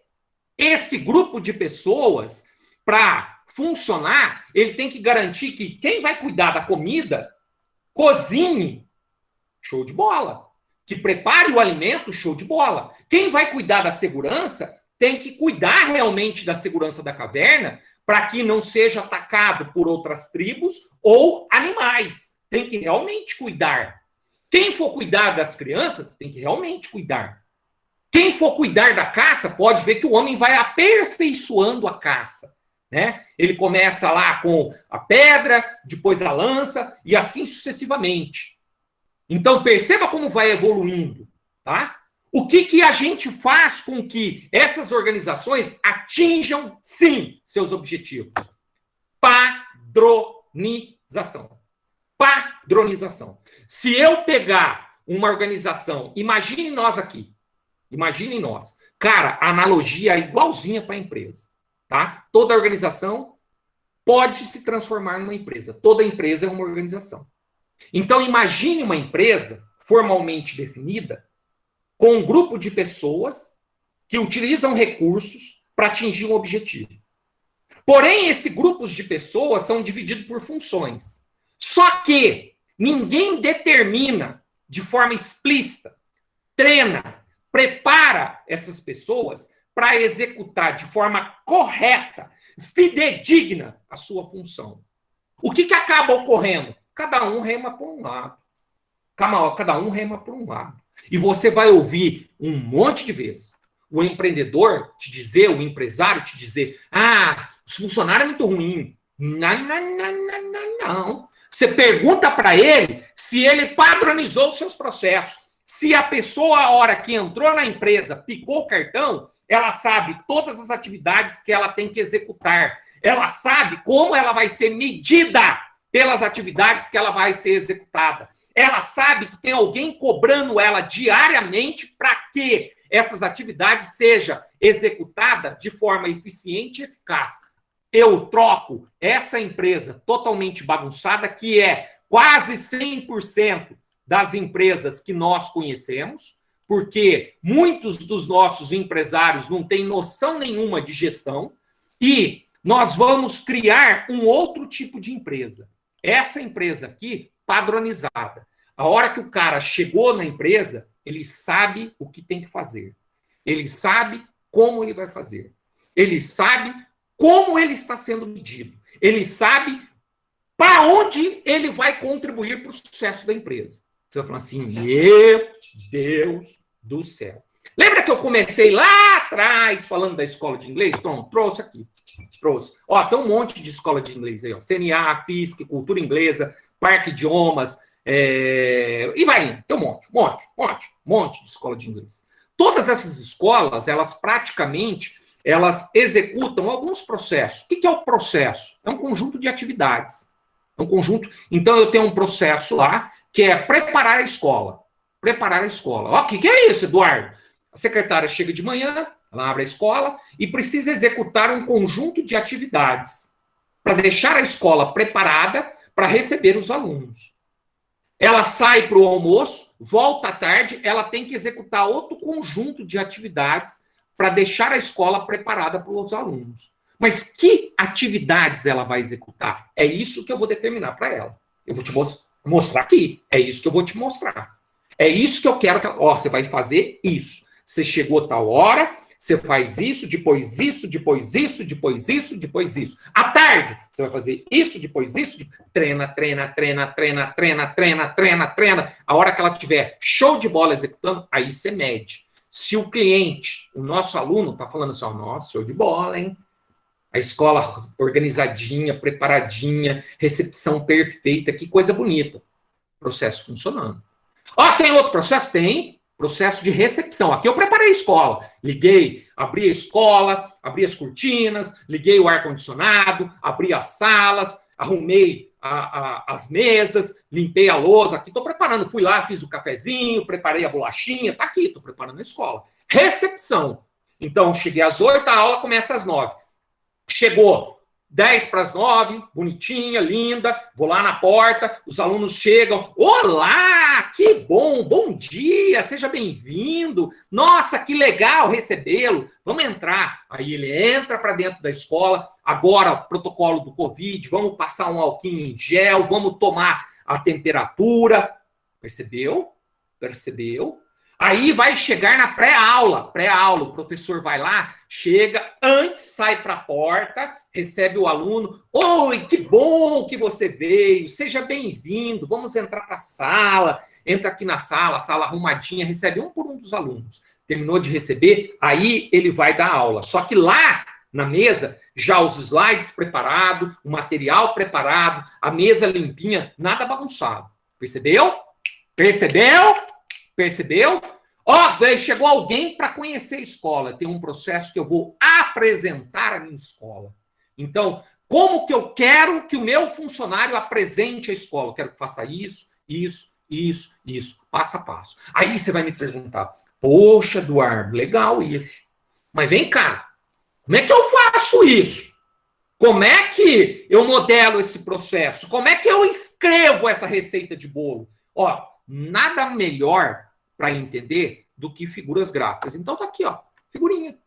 esse grupo de pessoas, para funcionar, ele tem que garantir que quem vai cuidar da comida, cozinhe, show de bola. Que prepare o alimento, show de bola. Quem vai cuidar da segurança, tem que cuidar realmente da segurança da caverna, para que não seja atacado por outras tribos ou animais. Tem que realmente cuidar. Quem for cuidar das crianças, tem que realmente cuidar. Quem for cuidar da caça, pode ver que o homem vai aperfeiçoando a caça. Né? Ele começa lá com a pedra, depois a lança e assim sucessivamente. Então perceba como vai evoluindo, tá? O que a gente faz com que essas organizações atinjam, sim, seus objetivos? Padronização. Padronização. Se eu pegar uma organização, imagine nós aqui, imaginem nós. Cara, a analogia é igualzinha para a empresa. Tá? Toda organização pode se transformar numa empresa. Toda empresa é uma organização. Então, imagine uma empresa formalmente definida com um grupo de pessoas que utilizam recursos para atingir um objetivo. Porém, esses grupos de pessoas são divididos por funções. Só que ninguém determina de forma explícita, treina, prepara essas pessoas para executar de forma correta, fidedigna, a sua função. O que acaba ocorrendo? Cada um rema por um lado. Cada um rema por um lado. E você vai ouvir um monte de vezes o empreendedor te dizer, o empresário te dizer, os funcionários é muito ruim. Não. Você pergunta para ele se ele padronizou os seus processos. Se a pessoa, a hora que entrou na empresa, picou o cartão, ela sabe todas as atividades que ela tem que executar. Ela sabe como ela vai ser medida pelas atividades que ela vai ser executada. Ela sabe que tem alguém cobrando ela diariamente para que essas atividades sejam executadas de forma eficiente e eficaz. Eu troco essa empresa totalmente bagunçada, que é quase 100% das empresas que nós conhecemos, porque muitos dos nossos empresários não têm noção nenhuma de gestão, e nós vamos criar um outro tipo de empresa. Essa empresa aqui, padronizada. A hora que o cara chegou na empresa, ele sabe o que tem que fazer. Ele sabe como ele vai fazer. Ele sabe como ele está sendo medido. Ele sabe para onde ele vai contribuir para o sucesso da empresa. Você vai falar assim, meu Deus do céu. Lembra que eu comecei lá atrás falando da escola de inglês? Então, trouxe aqui. Trouxe. Tem um monte de escola de inglês aí. CNA, FISC, Cultura Inglesa, Parque Idiomas, e vai indo. Tem um monte de escola de inglês. Todas essas escolas, elas praticamente, elas executam alguns processos. O que é o processo? É um conjunto de atividades. É um conjunto. Então, eu tenho um processo lá, que é preparar a escola. Preparar a escola. O que é isso, Eduardo? A secretária chega de manhã, ela abre a escola e precisa executar um conjunto de atividades para deixar a escola preparada para receber os alunos. Ela sai para o almoço, volta à tarde, ela tem que executar outro conjunto de atividades para deixar a escola preparada para os alunos. Mas que atividades ela vai executar? É isso que eu vou determinar para ela. Eu vou te mostrar aqui. É isso que eu vou te mostrar. É isso que eu quero que ela... você vai fazer isso. Você chegou a tal hora, Você faz isso, depois isso, depois isso, depois isso, depois isso. À tarde, você vai fazer isso, depois isso. Treina, treina, treina, treina, treina, treina, treina, treina. A hora que ela tiver show de bola executando, aí você mede. Se o cliente, o nosso aluno, está falando assim, nossa, show de bola, hein? A escola organizadinha, preparadinha, recepção perfeita, que coisa bonita. Processo funcionando. Tem outro processo? Tem. Processo de recepção. Aqui eu preparei a escola. Liguei, abri a escola, abri as cortinas, liguei o ar-condicionado, abri as salas, arrumei as mesas, limpei a lousa. Aqui estou preparando. Fui lá, fiz o cafezinho, preparei a bolachinha. Está aqui, estou preparando a escola. Recepção. Então, cheguei às 8, a aula começa às 9. Chegou 10 para as 9, bonitinha, linda, vou lá na porta, os alunos chegam, olá, que bom, bom dia, seja bem-vindo, nossa, que legal recebê-lo, vamos entrar. Aí ele entra para dentro da escola, agora protocolo do Covid, vamos passar um alquinho em gel, vamos tomar a temperatura, percebeu? Percebeu? Aí vai chegar na pré-aula, o professor vai lá, chega, antes sai para a porta, recebe o aluno, oi, que bom que você veio, seja bem-vindo, vamos entrar para a sala, entra aqui na sala, a sala arrumadinha, recebe um por um dos alunos. Terminou de receber, aí ele vai dar aula. Só que lá na mesa, já os slides preparados, o material preparado, a mesa limpinha, nada bagunçado. Percebeu? Percebeu? Percebeu? Chegou alguém para conhecer a escola. Tem um processo que eu vou apresentar a minha escola. Então, como que eu quero que o meu funcionário apresente a escola? Eu quero que faça isso, isso, isso, isso, passo a passo. Aí você vai me perguntar, poxa, Eduardo, legal isso. Mas vem cá, como é que eu faço isso? Como é que eu modelo esse processo? Como é que eu escrevo essa receita de bolo? Nada melhor para entender do que figuras gráficas. Então tá aqui, figurinha.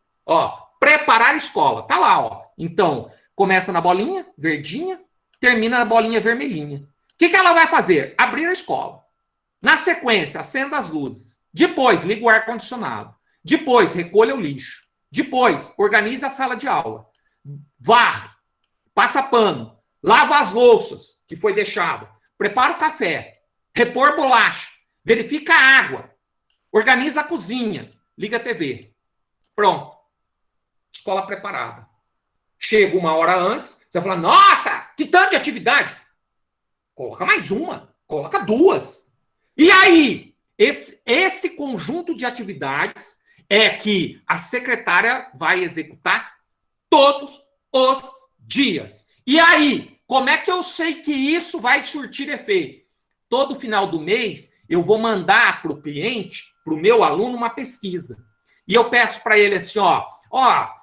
Preparar a escola, tá lá, Então, começa na bolinha verdinha, termina na bolinha vermelhinha. O que ela vai fazer? Abrir a escola. Na sequência, acenda as luzes. Depois, liga o ar-condicionado. Depois, recolha o lixo. Depois, organize a sala de aula. Varre, passa pano, lava as louças que foi deixado, prepara o café, repor bolacha, verifica a água, organiza a cozinha, liga a TV. Pronto. Escola preparada. Chega uma hora antes, você vai falar, nossa, que tanto de atividade. Coloca mais uma, coloca duas. E aí, esse conjunto de atividades é que a secretária vai executar todos os dias. E aí, como é que eu sei que isso vai surtir efeito? Todo final do mês, eu vou mandar para o cliente, para o meu aluno, uma pesquisa. E eu peço para ele assim,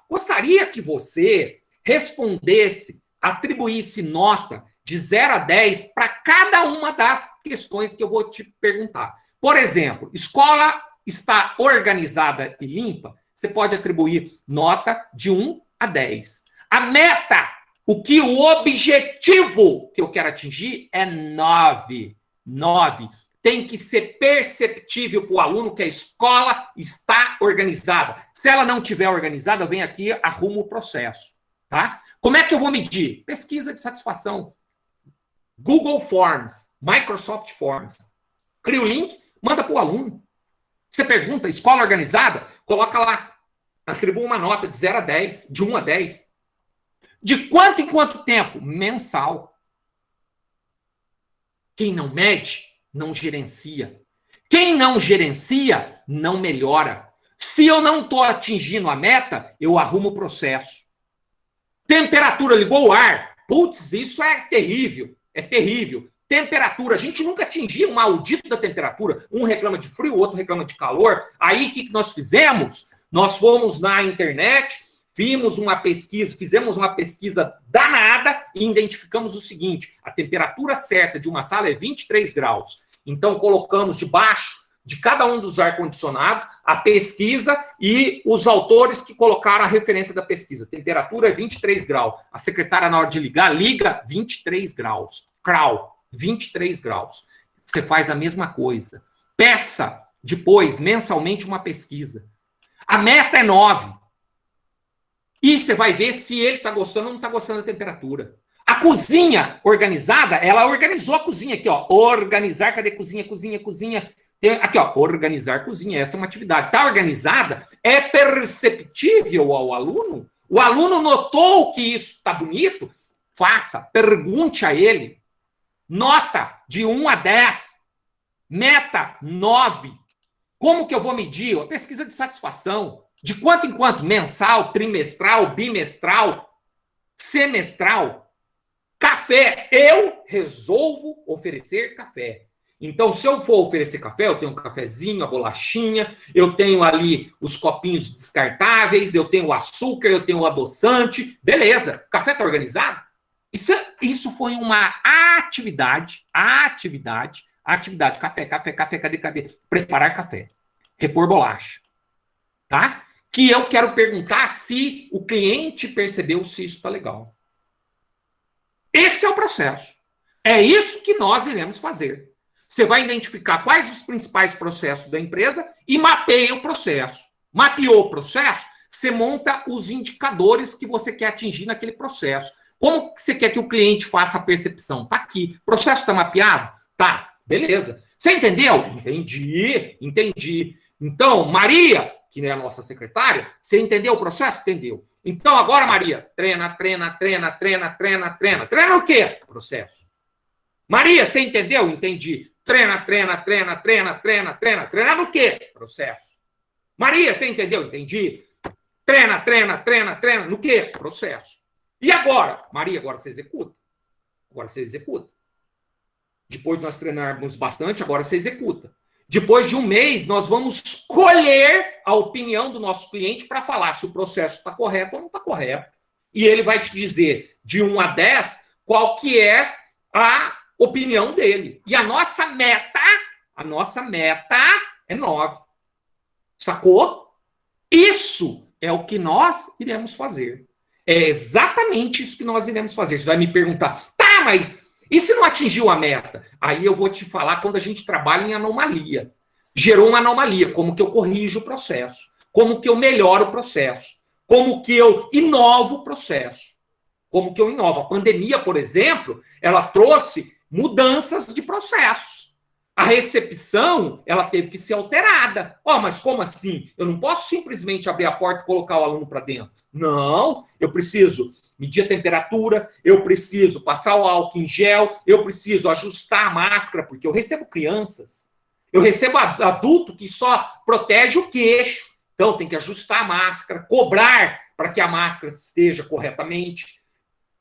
gostaria que você respondesse, atribuísse nota de 0 a 10 para cada uma das questões que eu vou te perguntar. Por exemplo, escola está organizada e limpa, você pode atribuir nota de 1 a 10. A meta, o objetivo que eu quero atingir é 9. 9. Tem que ser perceptível para o aluno que a escola está organizada. Se ela não estiver organizada, eu venho aqui, arrumo o processo. Tá? Como é que eu vou medir? Pesquisa de satisfação. Google Forms, Microsoft Forms. Cria o link, manda para o aluno. Você pergunta, escola organizada? Coloca lá, atribua uma nota de 0 a 10, de 1 a 10. De quanto em quanto tempo? Mensal. Quem não mede, não gerencia. Quem não gerencia, não melhora. Se eu não estou atingindo a meta, eu arrumo o processo. Temperatura, ligou o ar. Putz, isso é terrível. É terrível. Temperatura, a gente nunca atingia um maldito da temperatura. Um reclama de frio, o outro reclama de calor. Aí, o que nós fizemos? Nós fomos na internet, fizemos uma pesquisa danada e identificamos o seguinte: a temperatura certa de uma sala é 23 graus. Então, colocamos debaixo de cada um dos ar-condicionados a pesquisa e os autores que colocaram a referência da pesquisa. Temperatura é 23 graus. A secretária, na hora de ligar, liga 23 graus. 23 graus. Você faz a mesma coisa. Peça, depois, mensalmente, uma pesquisa. A meta é 9. E você vai ver se ele está gostando ou não está gostando da temperatura. A cozinha organizada, ela organizou a cozinha aqui, ó. Organizar, cadê cozinha, cozinha, cozinha? Aqui, ó, organizar cozinha. Essa é uma atividade. Está organizada? É perceptível ao aluno? O aluno notou que isso está bonito? Faça, pergunte a ele. Nota de 1 a 10. Meta 9. Como que eu vou medir? A pesquisa de satisfação. De quanto em quanto? Mensal, trimestral, bimestral, semestral. Café. Eu resolvo oferecer café. Então, se eu for oferecer café, eu tenho um cafezinho, a bolachinha, eu tenho ali os copinhos descartáveis, eu tenho o açúcar, eu tenho o adoçante. Beleza. Café está organizado? Isso foi uma atividade, café, cadê? Preparar café, repor bolacha, tá? Que eu quero perguntar se o cliente percebeu se isso está legal. Esse é o processo. É isso que nós iremos fazer. Você vai identificar quais os principais processos da empresa e mapeia o processo. Mapeou o processo, você monta os indicadores que você quer atingir naquele processo. Como que você quer que o cliente faça a percepção? Tá aqui. O processo está mapeado? Tá, beleza. Você entendeu? Entendi. Então, Maria, que é a nossa secretária, você entendeu o processo? Entendeu. Então, agora, Maria, treina. Treina o quê? Processo. Maria, você entendeu? Entendi. Treina. Treinar no quê? Processo. Maria, você entendeu? Entendi. Treina. No quê? Processo. E agora? Maria, agora você executa. Depois de nós treinarmos bastante, agora você executa. Depois de um mês, nós vamos colher a opinião do nosso cliente para falar se o processo está correto ou não está correto. E ele vai te dizer, de 1 a 10, qual que é a opinião dele. E a nossa meta é 9. Sacou? Isso é o que nós iremos fazer. É exatamente isso que nós iremos fazer. Você vai me perguntar, tá, mas e se não atingiu a meta? Aí eu vou te falar quando a gente trabalha em anomalia. Gerou uma anomalia, como que eu corrijo o processo, como que eu melhoro o processo, como que eu inovo o processo, como que eu inovo. A pandemia, por exemplo, ela trouxe mudanças de processos. A recepção, ela teve que ser alterada. Mas como assim? Eu não posso simplesmente abrir a porta e colocar o aluno para dentro. Não, eu preciso medir a temperatura, eu preciso passar o álcool em gel, eu preciso ajustar a máscara, porque eu recebo crianças, eu recebo adulto que só protege o queixo. Então, tem que ajustar a máscara, cobrar para que a máscara esteja corretamente,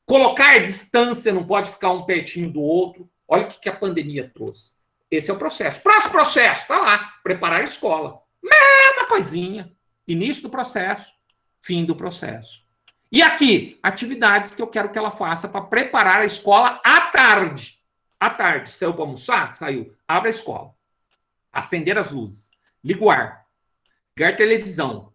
colocar distância, não pode ficar um pertinho do outro. Olha o que a pandemia trouxe. Esse é o processo. Próximo processo, está lá, preparar a escola. Mesma coisinha. Início do processo, fim do processo. E aqui, atividades que eu quero que ela faça para preparar a escola à tarde. À tarde. Saiu para almoçar? Saiu. Abre a escola. Acender as luzes. Liga o ar. Ligar televisão.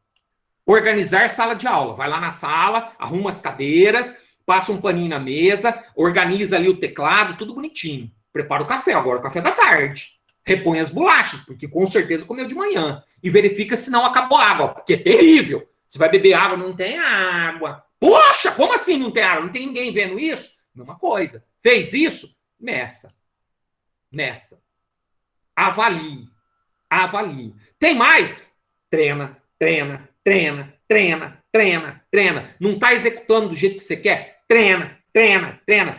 Organizar sala de aula. Vai lá na sala, arruma as cadeiras, passa um paninho na mesa, organiza ali o teclado, tudo bonitinho. Prepara o café. Agora o café da tarde. Repõe as bolachas, porque com certeza comeu de manhã. E verifica se não acabou a água, porque é terrível. Você vai beber água, não tem água. Poxa, como assim não tem água? Não tem ninguém vendo isso? Mesma coisa. Fez isso? Meça. Avalie. Tem mais? Treina. Não está executando do jeito que você quer? Treina.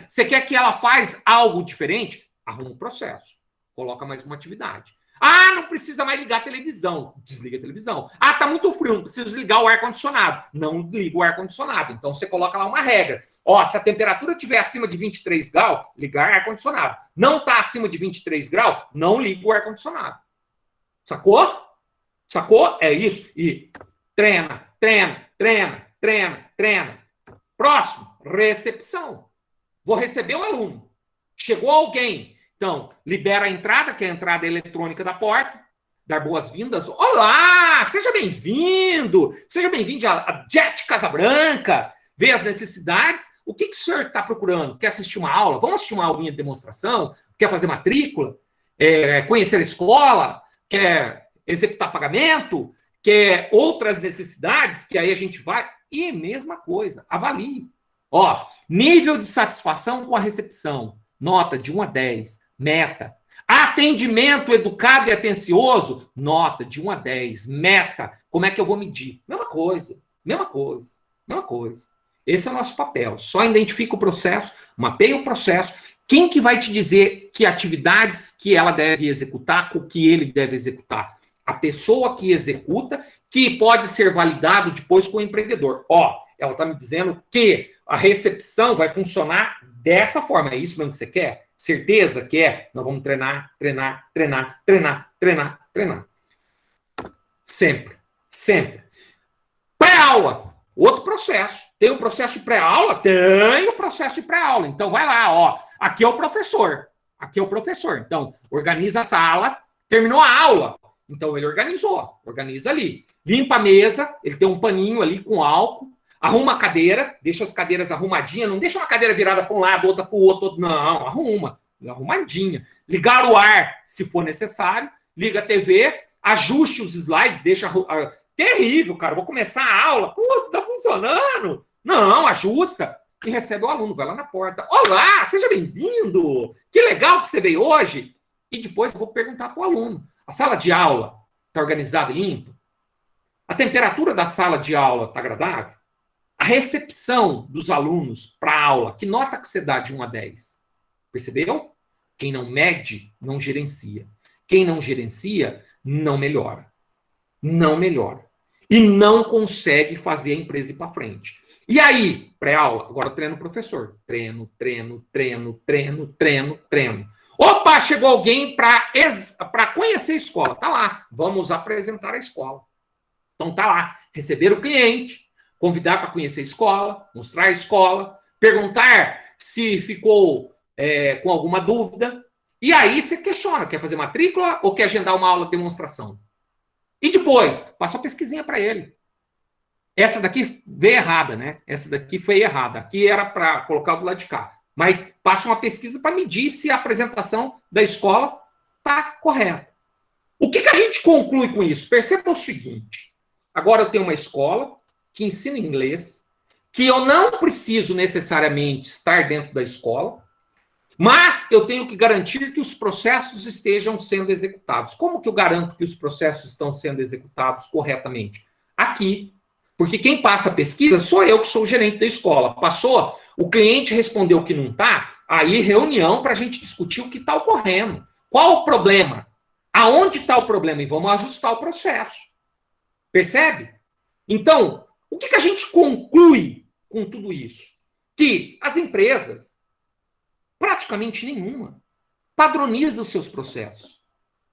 Você quer que ela faz algo diferente? Arruma um processo. Coloca mais uma atividade. Não precisa mais ligar a televisão. Desliga a televisão. Tá muito frio, não preciso ligar o ar-condicionado. Não liga o ar-condicionado. Então, você coloca lá uma regra. Se a temperatura estiver acima de 23 graus, ligar ar-condicionado. Não está acima de 23 graus, não liga o ar-condicionado. Sacou? É isso. E treina. Próximo, recepção. Vou receber o aluno. Chegou alguém. Então, libera a entrada, que é a entrada eletrônica da porta, dar boas-vindas. Olá, seja bem-vindo a JET Casa Branca, vê as necessidades. O que o senhor está procurando? Quer assistir uma aula? Vamos assistir uma aulinha de demonstração? Quer fazer matrícula? Conhecer a escola? Quer executar pagamento? quer outras necessidades, que aí a gente vai, e mesma coisa, avalie. Ó, nível de satisfação com a recepção, nota de 1 a 10, meta. Atendimento educado e atencioso, nota de 1 a 10, meta. Como é que eu vou medir? Mesma coisa, mesma coisa, mesma coisa. Esse é o nosso papel. Só identifica o processo, mapeia o processo. Quem que vai te dizer que atividades que ela deve executar, o que ele deve executar? A pessoa que executa, que pode ser validado depois com o empreendedor. Ó, ela está me dizendo que a recepção vai funcionar dessa forma. É isso mesmo que você quer? Certeza que é? Nós vamos treinar, treinar, treinar, treinar, treinar, treinar. Sempre, sempre. Pré-aula, outro processo. Tem o processo de pré-aula? Tem o processo de pré-aula. Então vai lá, ó. Aqui é o professor. Aqui é o professor. Então, organiza a sala. Terminou a aula. Então ele organizou. Organiza ali. Limpa a mesa. Ele tem um paninho ali com álcool. Arruma a cadeira. Deixa as cadeiras arrumadinhas. Não deixa uma cadeira virada para um lado, outra para o outro. Não, arruma. Arrumadinha. Ligar o ar, se for necessário. Liga a TV. Ajuste os slides. Deixa... Terrível, cara. Vou começar a aula. Pô, tá funcionando. Não, ajusta. E recebe o aluno. Vai lá na porta. Olá, seja bem-vindo. Que legal que você veio hoje. E depois eu vou perguntar para o aluno. A sala de aula está organizada e limpa? A temperatura da sala de aula está agradável? A recepção dos alunos para a aula, que nota que você dá de 1 a 10? Percebeu? Quem não mede, não gerencia. Quem não gerencia, não melhora. Não melhora. E não consegue fazer a empresa ir para frente. E aí, pré-aula, agora treino o professor. Treino, treino, treino, treino, treino, treino. Opa, chegou alguém para conhecer a escola. Tá lá, vamos apresentar a escola. Então tá lá, receber o cliente, convidar para conhecer a escola, mostrar a escola, perguntar se ficou com alguma dúvida. E aí você questiona, quer fazer matrícula ou quer agendar uma aula de demonstração? E depois, passa uma pesquisinha para ele. Essa daqui veio errada, né? Essa daqui foi errada. Aqui era para colocar do lado de cá. Mas passa uma pesquisa para medir se a apresentação da escola está correta. O que a gente conclui com isso? Perceba o seguinte. Agora eu tenho uma escola que ensina inglês, que eu não preciso necessariamente estar dentro da escola, mas eu tenho que garantir que os processos estejam sendo executados. Como que eu garanto que os processos estão sendo executados corretamente? Aqui. Porque quem passa a pesquisa sou eu, que sou o gerente da escola. Passou, o cliente respondeu que não está, aí reunião para a gente discutir o que está ocorrendo. Qual o problema? Aonde está o problema? E vamos ajustar o processo. Percebe? Então, o que a gente conclui com tudo isso? Que as empresas, praticamente nenhuma, padroniza os seus processos.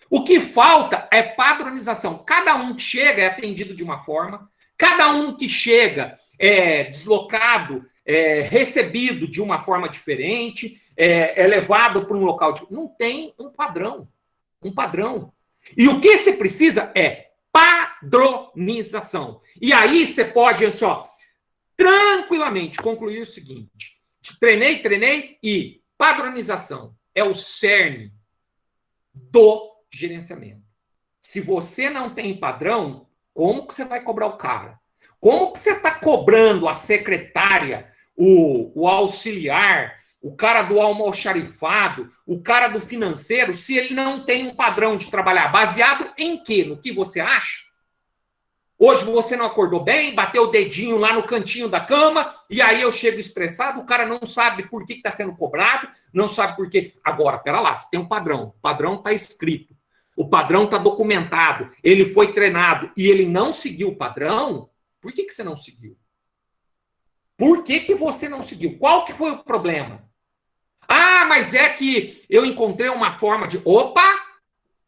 O que falta é padronização. Cada um que chega é atendido de uma forma, cada um que chega é deslocado, recebido de uma forma diferente, é levado para um local diferente. Não tem um padrão. Um padrão. E o que você precisa é padronização. E aí você pode, assim, ó, tranquilamente concluir o seguinte. Treinei e padronização é o cerne do gerenciamento. Se você não tem padrão, como que você vai cobrar o cara? Como que você está cobrando a secretária, o auxiliar, o cara do almoxarifado, o cara do financeiro, se ele não tem um padrão de trabalhar? Baseado em quê? No que você acha? Hoje você não acordou bem, bateu o dedinho lá no cantinho da cama, e aí eu chego estressado, o cara não sabe por que está sendo cobrado, não sabe por quê. Agora, pera lá, você tem um padrão. O padrão está escrito. O padrão está documentado, ele foi treinado e ele não seguiu o padrão, por que você não seguiu? Por que você não seguiu? Qual que foi o problema? Ah, mas é que eu encontrei uma forma de... Opa!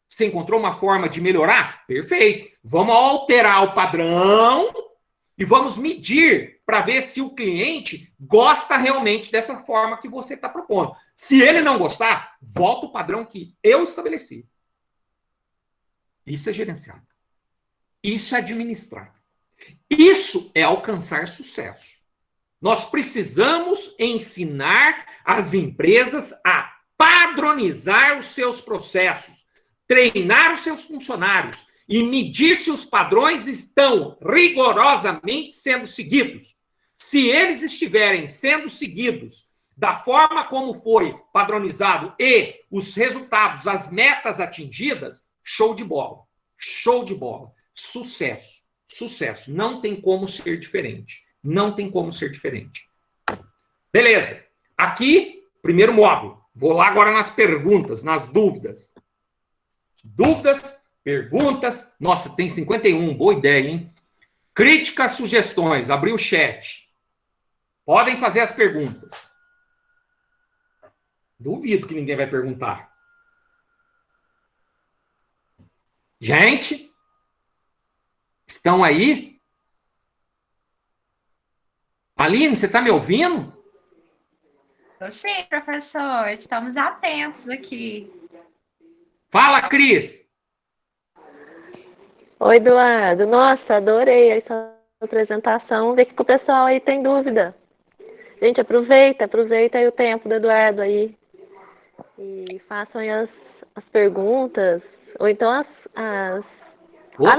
Você encontrou uma forma de melhorar? Perfeito. Vamos alterar o padrão e vamos medir para ver se o cliente gosta realmente dessa forma que você está propondo. Se ele não gostar, volta o padrão que eu estabeleci. Isso é gerenciar. Isso é administrar. Isso é alcançar sucesso. Nós precisamos ensinar as empresas a padronizar os seus processos, treinar os seus funcionários e medir se os padrões estão rigorosamente sendo seguidos. Se eles estiverem sendo seguidos da forma como foi padronizado e os resultados, as metas atingidas, show de bola. Show de bola. Sucesso. Sucesso. Não tem como ser diferente. Não tem como ser diferente. Beleza. Aqui, primeiro módulo. Vou lá agora nas perguntas, nas dúvidas. Dúvidas, perguntas. Nossa, tem 51. Boa ideia, hein? Críticas, sugestões. Abri o chat. Podem fazer as perguntas. Duvido que ninguém vai perguntar. Gente, estão aí? Aline, você está me ouvindo? Sim, professor, estamos atentos aqui. Fala, Cris. Oi, Eduardo. Nossa, adorei essa apresentação. Vamos ver que o pessoal aí tem dúvida. Gente, aproveita aí o tempo do Eduardo aí. E façam aí as perguntas. Ou então as Opa,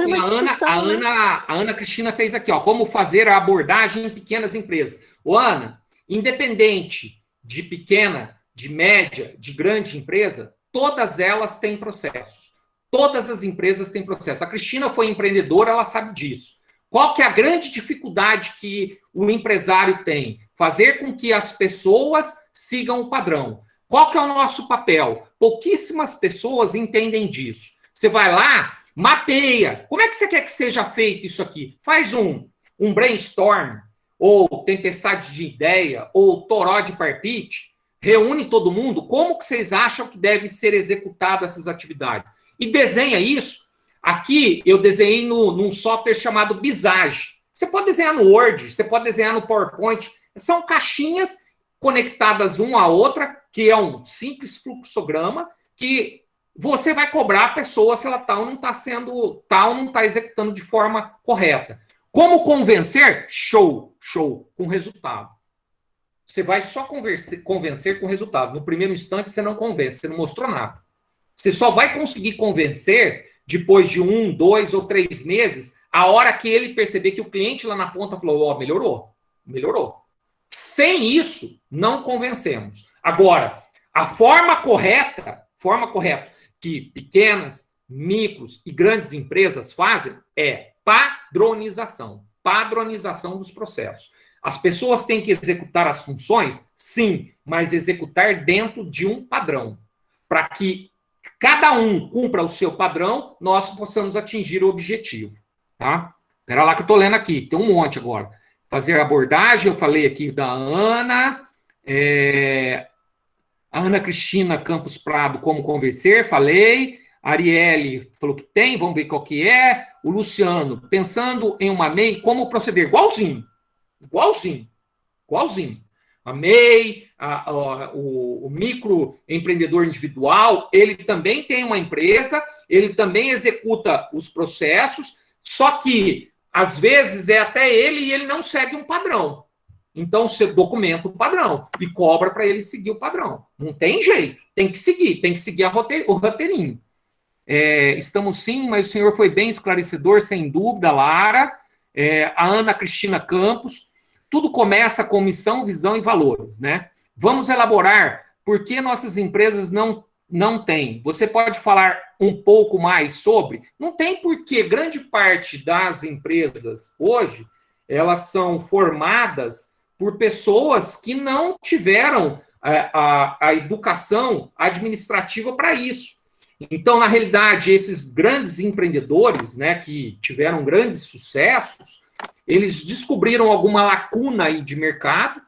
a Ana Cristina fez aqui, ó, como fazer a abordagem em pequenas empresas. Ô, Ana, independente de pequena, de média, de grande empresa, todas elas têm processos. Todas as empresas têm processo. A Cristina foi empreendedora, ela sabe disso. Qual que é a grande dificuldade que o empresário tem? Fazer com que as pessoas sigam o padrão. Qual que é o nosso papel? Pouquíssimas pessoas entendem disso. Você vai lá, mapeia. Como é que você quer que seja feito isso aqui? Faz um brainstorm, ou tempestade de ideia, ou toró de parpite. Reúne todo mundo. Como que vocês acham que deve ser executado essas atividades? E desenha isso. Aqui eu desenhei num software chamado Visage. Você pode desenhar no Word, você pode desenhar no PowerPoint. São caixinhas conectadas uma à outra, que é um simples fluxograma, que você vai cobrar a pessoa se ela está ou não está sendo, ou não está executando de forma correta. Como convencer? Show, com resultado. Você vai só convencer com resultado. No primeiro instante, você não convence, você não mostrou nada. Você só vai conseguir convencer depois de 1, 2 ou 3 meses, a hora que ele perceber que o cliente lá na ponta falou, ó, melhorou. Sem isso, não convencemos. Agora, a forma correta que pequenas, micros e grandes empresas fazem é padronização dos processos. As pessoas têm que executar as funções? Sim, mas executar dentro de um padrão. Para que cada um cumpra o seu padrão, nós possamos atingir o objetivo. Tá? Espera lá que eu estou lendo aqui, tem um monte agora. Fazer abordagem, eu falei aqui da Ana. A Ana Cristina Campos Prado, como convencer, falei. A Arielle falou que tem, vamos ver qual que é. O Luciano, pensando em uma MEI, como proceder? Igualzinho. A MEI, o microempreendedor individual, ele também tem uma empresa, ele também executa os processos, só que, às vezes, é até ele e ele não segue um padrão. Então, você documenta o padrão e cobra para ele seguir o padrão. Não tem jeito, tem que seguir o roteirinho. Estamos sim, mas o senhor foi bem esclarecedor, sem dúvida, Lara. A Ana Cristina Campos. Tudo começa com missão, visão e valores, né? Vamos elaborar por que nossas empresas não têm. Você pode falar um pouco mais sobre? Não tem porque grande parte das empresas hoje, elas são formadas por pessoas que não tiveram a educação administrativa para isso. Então, na realidade, esses grandes empreendedores, né, que tiveram grandes sucessos, eles descobriram alguma lacuna aí de mercado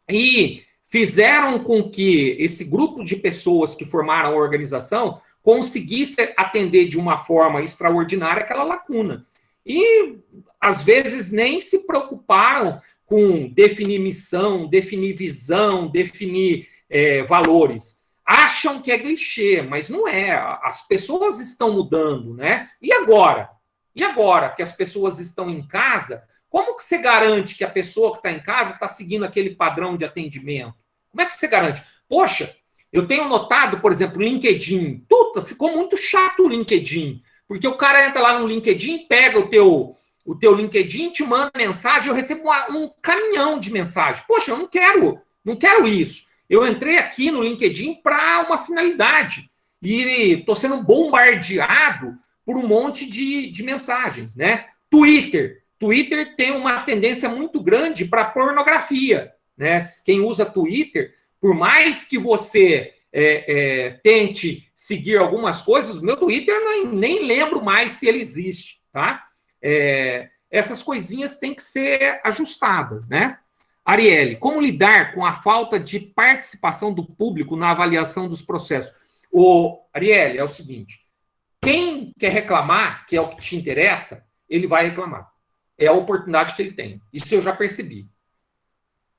e fizeram com que esse grupo de pessoas que formaram a organização conseguisse atender de uma forma extraordinária aquela lacuna. E, às vezes, nem se preocuparam com definir missão, definir visão, definir valores. Acham que é clichê, mas não é. As pessoas estão mudando, né? E agora? E agora que as pessoas estão em casa, como que você garante que a pessoa que está em casa está seguindo aquele padrão de atendimento? Como é que você garante? Poxa, eu tenho notado, por exemplo, LinkedIn. Ficou muito chato o LinkedIn, Porque o cara entra lá no LinkedIn, pega o teu LinkedIn, te manda mensagem, eu recebo um caminhão de mensagem. Poxa, eu não quero isso. Eu entrei aqui no LinkedIn para uma finalidade e estou sendo bombardeado por um monte de mensagens, né? Twitter tem uma tendência muito grande para pornografia, né? Quem usa Twitter, por mais que você tente seguir algumas coisas, o meu Twitter nem lembro mais se ele existe, tá? Essas coisinhas têm que ser ajustadas, né? Arielle, como lidar com a falta de participação do público na avaliação dos processos? Arielle, é o seguinte, quem quer reclamar, que é o que te interessa, ele vai reclamar. É a oportunidade que ele tem. Isso eu já percebi.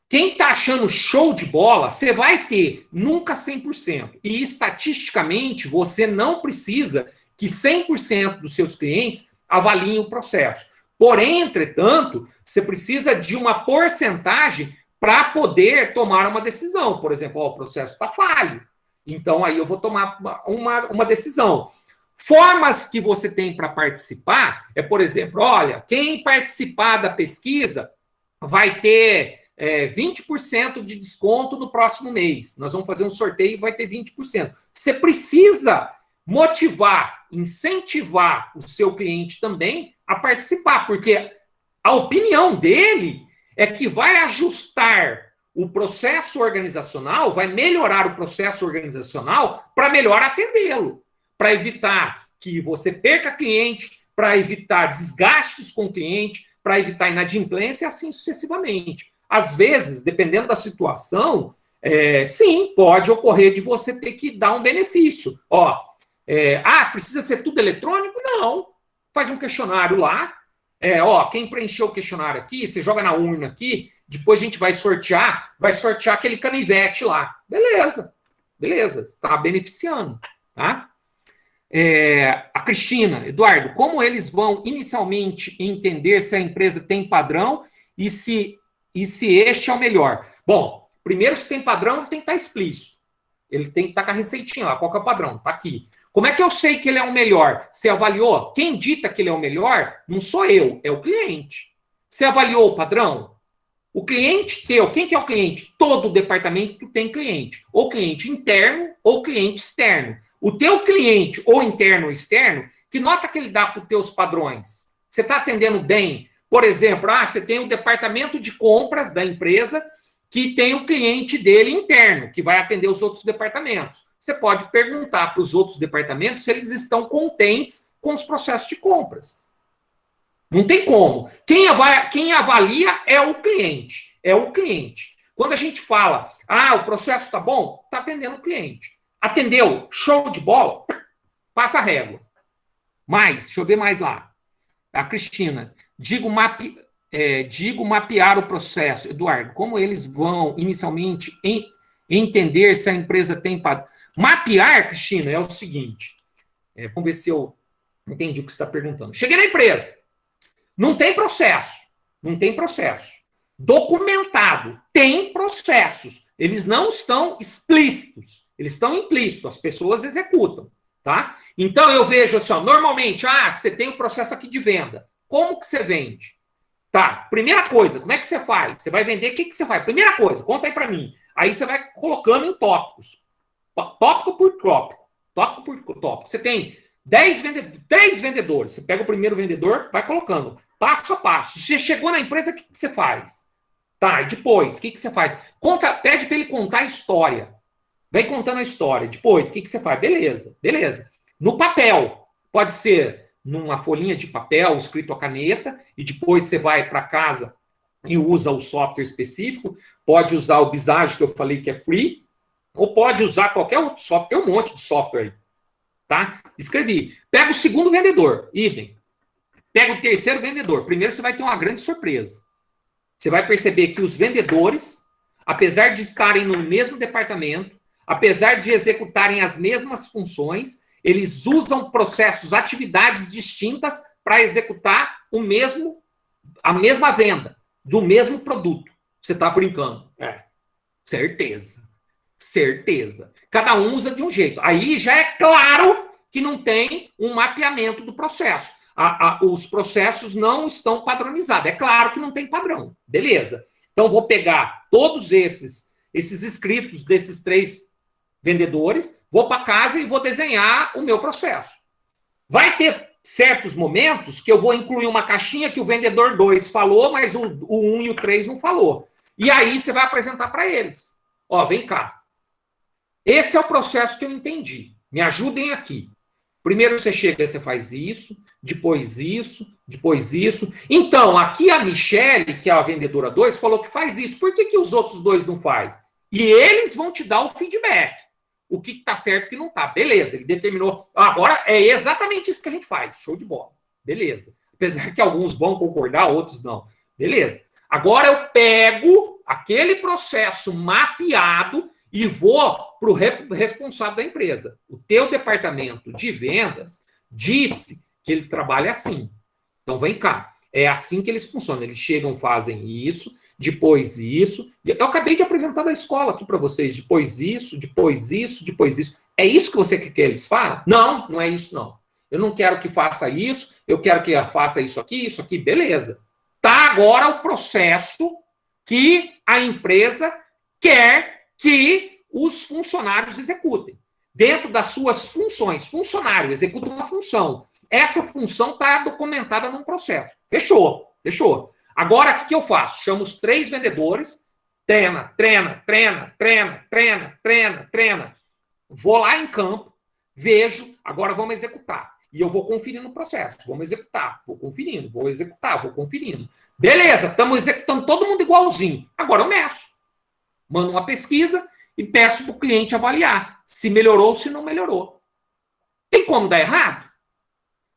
Quem está achando show de bola, você vai ter nunca 100%. E estatisticamente, você não precisa que 100% dos seus clientes avaliem o processo. Porém, entretanto, você precisa de uma porcentagem para poder tomar uma decisão. Por exemplo, o processo está falho. Então, aí eu vou tomar uma decisão. Formas que você tem para participar por exemplo, olha, quem participar da pesquisa vai ter 20% de desconto no próximo mês. Nós vamos fazer um sorteio e vai ter 20%. Você precisa motivar, incentivar o seu cliente também a participar, porque a opinião dele é que vai ajustar o processo organizacional, vai melhorar o processo organizacional para melhor atendê-lo, para evitar que você perca cliente, para evitar desgastes com o cliente, para evitar inadimplência e assim sucessivamente. Às vezes, dependendo da situação, sim, pode ocorrer de você ter que dar um benefício. Precisa ser tudo eletrônico? Não. Faz um questionário lá. Quem preencheu o questionário aqui, você joga na urna aqui, depois a gente vai sortear aquele canivete lá. Beleza, está beneficiando, tá? A Cristina, Eduardo, como eles vão inicialmente entender se a empresa tem padrão e se este é o melhor? Bom, primeiro, se tem padrão, ele tem que estar explícito. Ele tem que estar com a receitinha lá. Qual que é o padrão? Está aqui. Como é que eu sei que ele é o melhor? Você avaliou? Quem dita que ele é o melhor não sou eu, é o cliente. Você avaliou o padrão? O cliente teu, quem que é o cliente? Todo departamento tem cliente. Ou cliente interno ou cliente externo. O teu cliente, ou interno ou externo, que nota que ele dá para os teus padrões? Você está atendendo bem? Por exemplo, você tem o departamento de compras da empresa que tem o cliente dele interno, que vai atender os outros departamentos. Você pode perguntar para os outros departamentos se eles estão contentes com os processos de compras. Não tem como. Quem avalia é o cliente. É o cliente. Quando a gente fala, o processo está bom, está atendendo o cliente. Atendeu, show de bola, passa a régua. Deixa eu ver mais lá. A Cristina, digo mapear o processo. Eduardo, como eles vão inicialmente entender se a empresa tem padrão? Mapear, Cristina, é o seguinte. Vamos ver se eu entendi o que você está perguntando. Cheguei na empresa. Não tem processo. Documentado. Tem processos. Eles não estão explícitos. Eles estão implícitos. As pessoas executam. Tá? Então, eu vejo assim, normalmente, você tem o processo aqui de venda. Como que você vende? Tá, primeira coisa, como é que você faz? Você vai vender, o que você faz? Primeira coisa, conta aí para mim. Aí você vai colocando em tópicos. Tópico por tópico. Você tem 10 vendedores. Você pega o primeiro vendedor, vai colocando. Passo a passo. Você chegou na empresa, o que você faz? Tá, e depois, o que você faz? Pede para ele contar a história. Vai contando a história. Depois, o que você faz? Beleza. No papel. Pode ser numa folhinha de papel, escrito a caneta, e depois você vai para casa e usa o software específico. Pode usar o Visage, que eu falei que é free, ou pode usar qualquer outro software. Tem um monte de software aí. Tá? Escrevi. Pega o segundo vendedor, idem. Pega o terceiro vendedor. Primeiro você vai ter uma grande surpresa. Você vai perceber que os vendedores, apesar de estarem no mesmo departamento, apesar de executarem as mesmas funções, eles usam processos, atividades distintas para executar a mesma venda do mesmo produto. Você está brincando? Certeza. Cada um usa de um jeito. Aí já é claro que não tem um mapeamento do processo. Os processos não estão padronizados. É claro que não tem padrão. Beleza. Então, vou pegar todos esses escritos desses 3 vendedores, vou para casa e vou desenhar o meu processo. Vai ter certos momentos que eu vou incluir uma caixinha que o vendedor 2 falou, mas o 1 e o 3 não falou. E aí você vai apresentar para eles. Ó, vem cá. Esse é o processo que eu entendi. Me ajudem aqui. Primeiro você chega e você faz isso, depois isso, depois isso. Então, aqui a Michele, que é a vendedora 2, falou que faz isso. Por que os outros 2 não fazem? E eles vão te dar o feedback. O que está certo e o que não está. Beleza, ele determinou. Agora é exatamente isso que a gente faz. Show de bola. Beleza. Apesar que alguns vão concordar, outros não. Beleza. Agora eu pego aquele processo mapeado e vou para o responsável da empresa. O teu departamento de vendas disse que ele trabalha assim. Então, vem cá. É assim que eles funcionam. Eles chegam, fazem isso, depois isso. Eu acabei de apresentar da escola aqui para vocês. Depois isso, depois isso, depois isso. É isso que você quer que eles façam? Não, não é isso, não. Eu não quero que faça isso, eu quero que faça isso aqui, beleza. Tá agora o processo que a empresa quer que os funcionários executem. Dentro das suas funções. Funcionário executa uma função. Essa função está documentada num processo. Fechou, fechou. Agora, o que eu faço? Chamo os 3 vendedores, treina. Vou lá em campo, vejo, agora vamos executar. E eu vou conferindo o processo. Vamos executar, vou conferindo, vou executar, vou conferindo. Beleza, estamos executando todo mundo igualzinho. Agora eu meço. Mando uma pesquisa e peço para o cliente avaliar se melhorou ou se não melhorou. Tem como dar errado?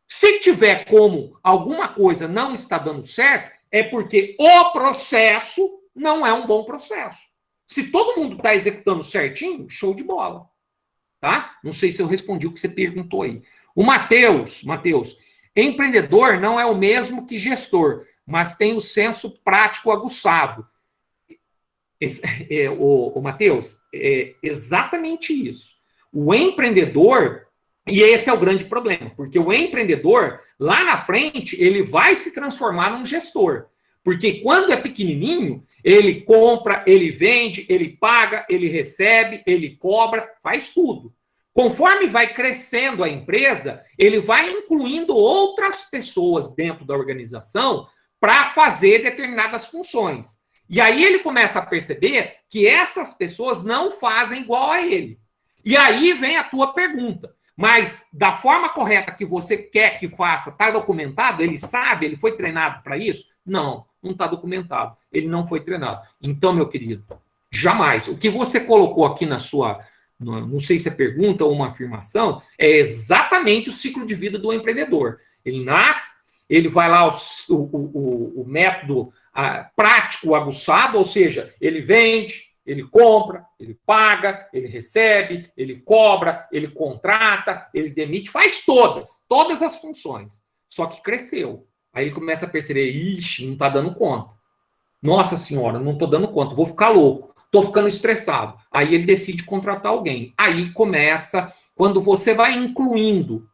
Se tiver como alguma coisa não está dando certo, é porque o processo não é um bom processo. Se todo mundo está executando certinho, show de bola. Tá? Não sei se eu respondi o que você perguntou aí. O Matheus, empreendedor não é o mesmo que gestor, mas tem o senso prático aguçado. O Matheus, é exatamente isso. O empreendedor, e esse é o grande problema, porque o empreendedor, lá na frente, ele vai se transformar num gestor. Porque quando é pequenininho, ele compra, ele vende, ele paga, ele recebe, ele cobra, faz tudo. Conforme vai crescendo a empresa, ele vai incluindo outras pessoas dentro da organização para fazer determinadas funções. E aí ele começa a perceber que essas pessoas não fazem igual a ele. E aí vem a tua pergunta. Mas da forma correta que você quer que faça, está documentado? Ele sabe? Ele foi treinado para isso? Não, não está documentado. Ele não foi treinado. Então, meu querido, jamais. O que você colocou aqui na sua, não sei se é pergunta ou uma afirmação, é exatamente o ciclo de vida do empreendedor. Ele nasce, ele vai lá, o método prático aguçado, ou seja, ele vende, ele compra, ele paga, ele recebe, ele cobra, ele contrata, ele demite, faz todas as funções. Só que cresceu. Aí ele começa a perceber, ixi, não está dando conta. Nossa senhora, não estou dando conta, vou ficar louco, estou ficando estressado. Aí ele decide contratar alguém. Aí começa, quando você vai incluindo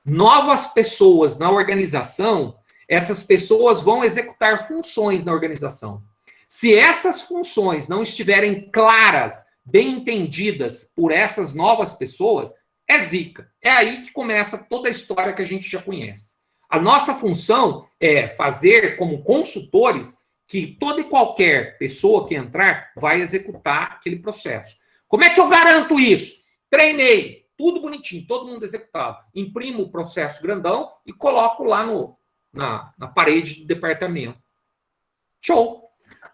novas pessoas na organização, essas pessoas vão executar funções na organização. Se essas funções não estiverem claras, bem entendidas por essas novas pessoas, é zica. É aí que começa toda a história que a gente já conhece. A nossa função é fazer como consultores que toda e qualquer pessoa que entrar vai executar aquele processo. Como é que eu garanto isso? Treinei, tudo bonitinho, todo mundo executado. Imprimo o processo grandão e coloco lá na parede do departamento. Show!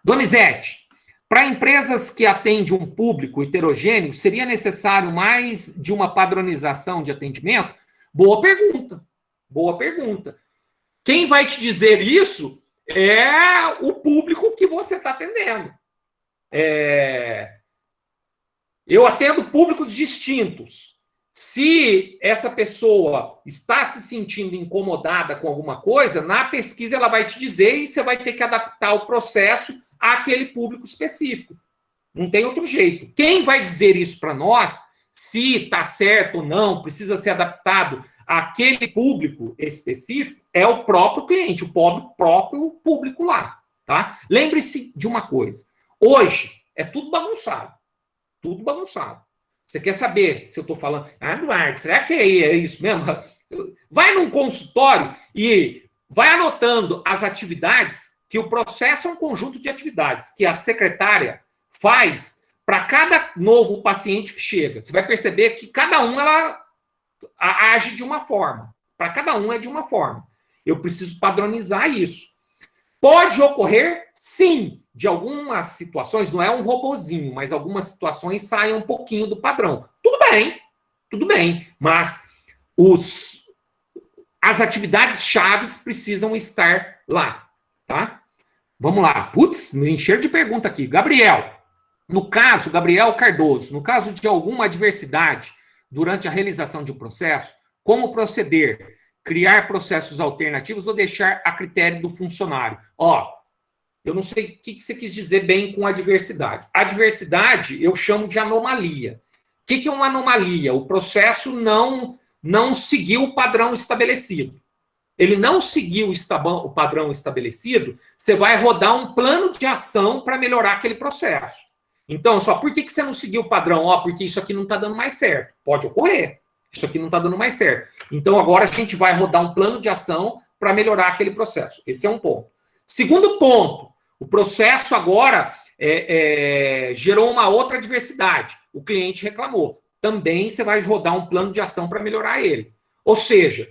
Donizete, para empresas que atendem um público heterogêneo, seria necessário mais de uma padronização de atendimento? Boa pergunta. Boa pergunta. Quem vai te dizer isso é o público que você está atendendo. Eu atendo públicos distintos. Se essa pessoa está se sentindo incomodada com alguma coisa, na pesquisa ela vai te dizer e você vai ter que adaptar o processo àquele público específico. Não tem outro jeito. Quem vai dizer isso para nós se está certo ou não, precisa ser adaptado àquele público específico, é o próprio cliente, o próprio público lá. Tá? Lembre-se de uma coisa. Hoje é tudo bagunçado. Tudo bagunçado. Você quer saber se eu estou falando... Ah, Eduardo, será que é isso mesmo? Vai num consultório e vai anotando as atividades, que o processo é um conjunto de atividades que a secretária faz para cada novo paciente que chega. Você vai perceber que cada um ela age de uma forma. Para cada um é de uma forma. Eu preciso padronizar isso. Pode ocorrer, sim, de algumas situações, não é um robozinho, mas algumas situações saem um pouquinho do padrão. Tudo bem, mas as atividades chaves precisam estar lá, tá? Vamos lá. Putz, me encher de pergunta aqui. Gabriel Cardoso, no caso de alguma adversidade durante a realização de um processo, como proceder? Criar processos alternativos ou deixar a critério do funcionário? Eu não sei o que você quis dizer bem com adversidade. Adversidade eu chamo de anomalia. O que é uma anomalia? O processo não seguiu o padrão estabelecido. Ele não seguiu o padrão estabelecido, você vai rodar um plano de ação para melhorar aquele processo. Então, por que você não seguiu o padrão? Porque isso aqui não está dando mais certo. Pode ocorrer. Isso aqui não está dando mais certo. Então, agora a gente vai rodar um plano de ação para melhorar aquele processo. Esse é um ponto. Segundo ponto, o processo agora gerou uma outra adversidade. O cliente reclamou. Também você vai rodar um plano de ação para melhorar ele. Ou seja,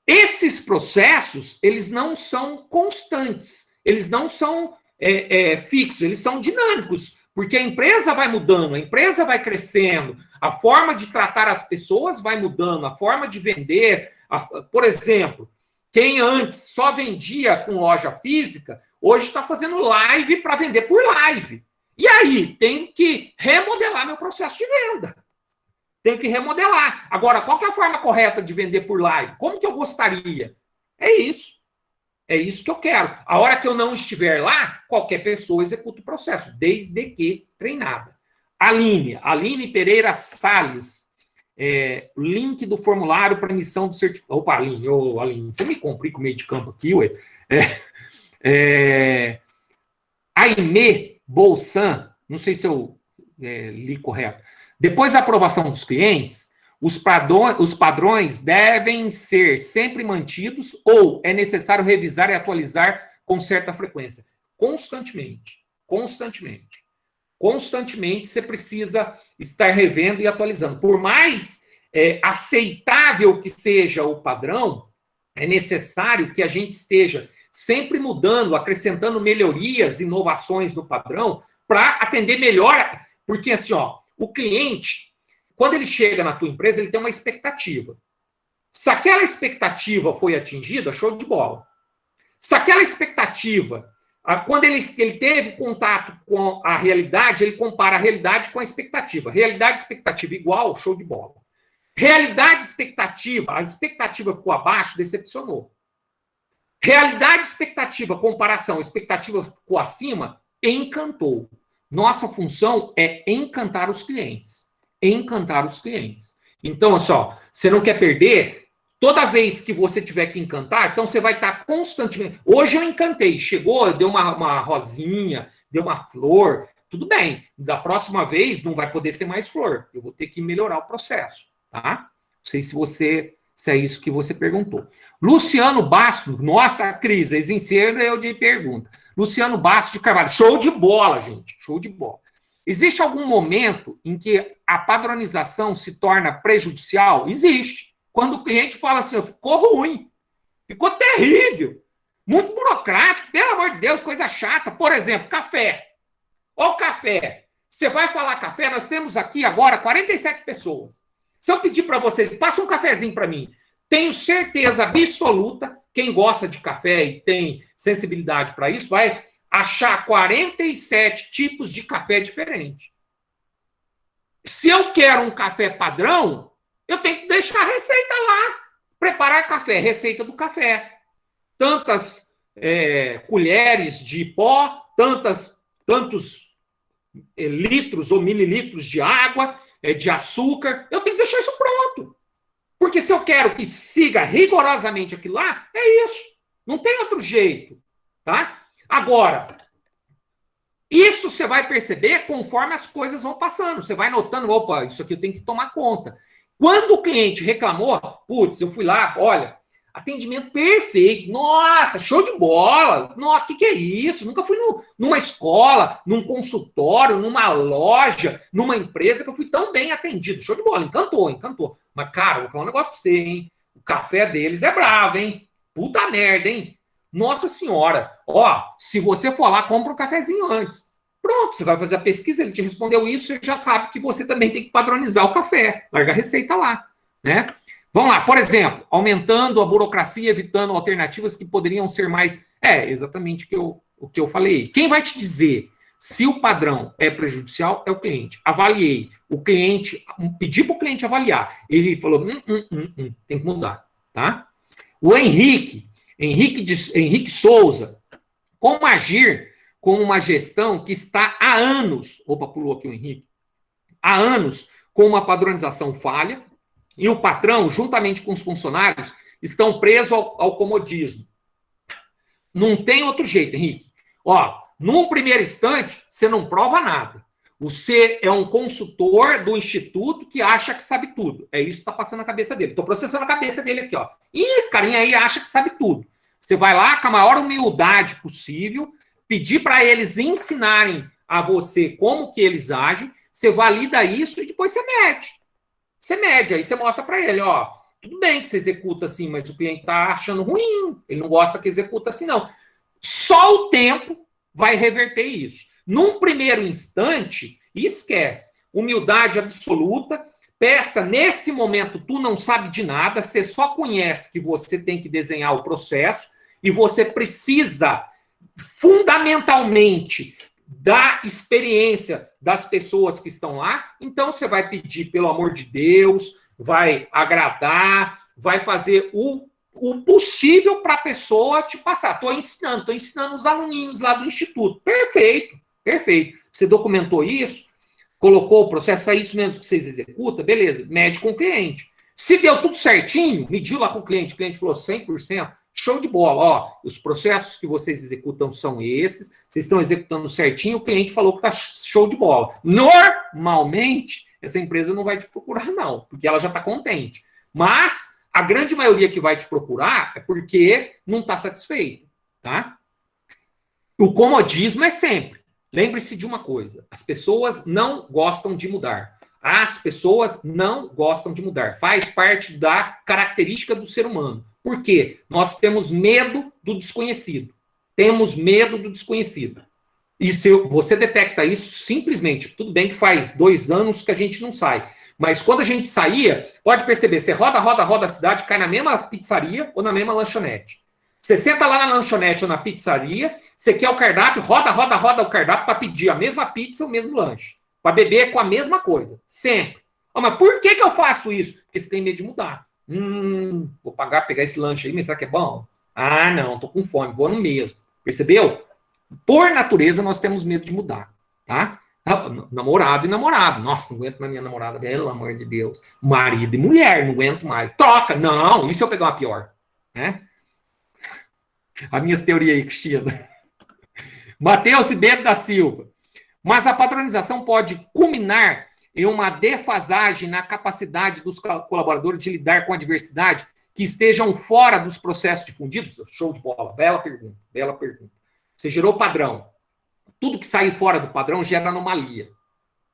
esses processos, eles não são constantes. Eles não são fixos, eles são dinâmicos. Porque a empresa vai mudando, a empresa vai crescendo, a forma de tratar as pessoas vai mudando, a forma de vender. Por exemplo, quem antes só vendia com loja física, hoje está fazendo live para vender por live. E aí, tem que remodelar meu processo de venda. Tem que remodelar. Agora, qual que é a forma correta de vender por live? Como que eu gostaria? É isso. É isso que eu quero. A hora que eu não estiver lá, qualquer pessoa executa o processo, desde que treinada. Aline Pereira Salles, link do formulário para emissão do certificado. Opa, Aline, você me complica o meio de campo aqui, ué. Aimee Bolsan, não sei se eu li correto. Depois da aprovação dos clientes, os padrões devem ser sempre mantidos ou é necessário revisar e atualizar com certa frequência? Constantemente. Constantemente você precisa estar revendo e atualizando. Por mais aceitável que seja o padrão, é necessário que a gente esteja sempre mudando, acrescentando melhorias, inovações no padrão para atender melhor. Porque assim, o cliente, quando ele chega na tua empresa, ele tem uma expectativa. Se aquela expectativa foi atingida, show de bola. Se aquela expectativa, quando ele teve contato com a realidade, ele compara a realidade com a expectativa. Realidade e expectativa igual, show de bola. Realidade e expectativa, a expectativa ficou abaixo, decepcionou. Realidade, expectativa, comparação, expectativa ficou acima, encantou. Nossa função é encantar os clientes. Encantar os clientes. Então, você não quer perder, toda vez que você tiver que encantar, então você vai estar constantemente... Hoje eu encantei, chegou, deu uma rosinha, deu uma flor, tudo bem. Da próxima vez não vai poder ser mais flor, eu vou ter que melhorar o processo, tá? Não sei se é isso que você perguntou. Luciano Basto, nossa, Cris, ex-enseiro eu de pergunta. Luciano Basto de Carvalho, show de bola, gente, show de bola. Existe algum momento em que a padronização se torna prejudicial? Existe. Quando o cliente fala assim, ficou ruim, ficou terrível, muito burocrático, pelo amor de Deus, coisa chata. Por exemplo, café. Ó o café. Você vai falar café, nós temos aqui agora 47 pessoas. Se eu pedir para vocês, passa um cafezinho para mim, tenho certeza absoluta, quem gosta de café e tem sensibilidade para isso, vai achar 47 tipos de café diferentes. Se eu quero um café padrão, eu tenho que deixar a receita lá. Preparar café, receita do café. Tantas colheres de pó, tantos litros ou mililitros de água, de açúcar, eu tenho que deixar isso pronto. Porque se eu quero que siga rigorosamente aquilo lá, é isso. Não tem outro jeito, tá? Agora, isso você vai perceber conforme as coisas vão passando. Você vai notando, opa, isso aqui eu tenho que tomar conta. Quando o cliente reclamou, putz, eu fui lá, olha, atendimento perfeito, nossa, show de bola, nossa, que é isso? Nunca fui numa escola, num consultório, numa loja, numa empresa que eu fui tão bem atendido. Show de bola, encantou, encantou. Mas, cara, vou falar um negócio pra você, hein? O café deles é bravo, hein? Puta merda, hein? Nossa senhora, ó, se você for lá, compra um cafezinho antes. Pronto, você vai fazer a pesquisa, ele te respondeu isso, você já sabe que você também tem que padronizar o café, larga a receita lá, né? Vamos lá, por exemplo, aumentando a burocracia, evitando alternativas que poderiam ser mais... exatamente o que eu falei. Quem vai te dizer se o padrão é prejudicial é o cliente. Avaliei. O cliente, pedi para o cliente avaliar. Ele falou, tem que mudar, tá? O Henrique Souza, como agir com uma gestão que está há anos, opa, pulou aqui o Henrique, há anos com uma padronização falha, e o patrão, juntamente com os funcionários, estão presos ao comodismo. Não tem outro jeito, Henrique. Ó, num primeiro instante, você não prova nada. Você é um consultor do instituto que acha que sabe tudo. É isso que está passando na cabeça dele. Estou processando a cabeça dele aqui, ó. E esse carinha aí acha que sabe tudo. Você vai lá com a maior humildade possível, pedir para eles ensinarem a você como que eles agem, você valida isso e depois você mede. Você mede, aí você mostra para ele, ó, tudo bem que você executa assim, mas o cliente está achando ruim, ele não gosta que executa assim, não. Só o tempo vai reverter isso. Num primeiro instante, esquece. Humildade absoluta, peça, nesse momento, tu não sabe de nada, você só conhece que você tem que desenhar o processo e você precisa, fundamentalmente, da experiência das pessoas que estão lá, então você vai pedir, pelo amor de Deus, vai agradar, vai fazer o possível para a pessoa te passar. Estou ensinando os aluninhos lá do instituto. Perfeito, perfeito. Você documentou isso, colocou o processo, é isso mesmo que vocês executam, beleza, mede com o cliente. Se deu tudo certinho, mediu lá com o cliente falou 100%, show de bola, ó, os processos que vocês executam são esses, vocês estão executando certinho, o cliente falou que tá show de bola. Normalmente, essa empresa não vai te procurar, não, porque ela já está contente. Mas a grande maioria que vai te procurar é porque não está satisfeito, tá? O comodismo é sempre. Lembre-se de uma coisa, as pessoas não gostam de mudar. As pessoas não gostam de mudar. Faz parte da característica do ser humano. Por quê? Nós temos medo do desconhecido. Temos medo do desconhecido. E se você detecta isso, simplesmente, tudo bem que faz 2 anos que a gente não sai, mas quando a gente saía, pode perceber, você roda a cidade, cai na mesma pizzaria ou na mesma lanchonete. Você senta lá na lanchonete ou na pizzaria, você quer o cardápio, roda o cardápio para pedir a mesma pizza, o mesmo lanche. Para beber com a mesma coisa. Sempre. Oh, mas por que eu faço isso? Porque você tem medo de mudar. Vou pegar esse lanche aí, mas será que é bom? Ah, não, tô com fome, vou no mesmo. Percebeu? Por natureza, nós temos medo de mudar, tá? Namorado e namorado. Nossa, não aguento mais minha namorada, pelo amor de Deus. Marido e mulher, não aguento mais. Troca! Não, e se eu pegar uma pior? Né? As minhas teorias aí, Cristina. Matheus Ribeiro da Silva. Mas a padronização pode culminar em uma defasagem na capacidade dos colaboradores de lidar com a diversidade que estejam fora dos processos difundidos? Show de bola, bela pergunta, bela pergunta. Você gerou padrão. Tudo que sai fora do padrão gera anomalia.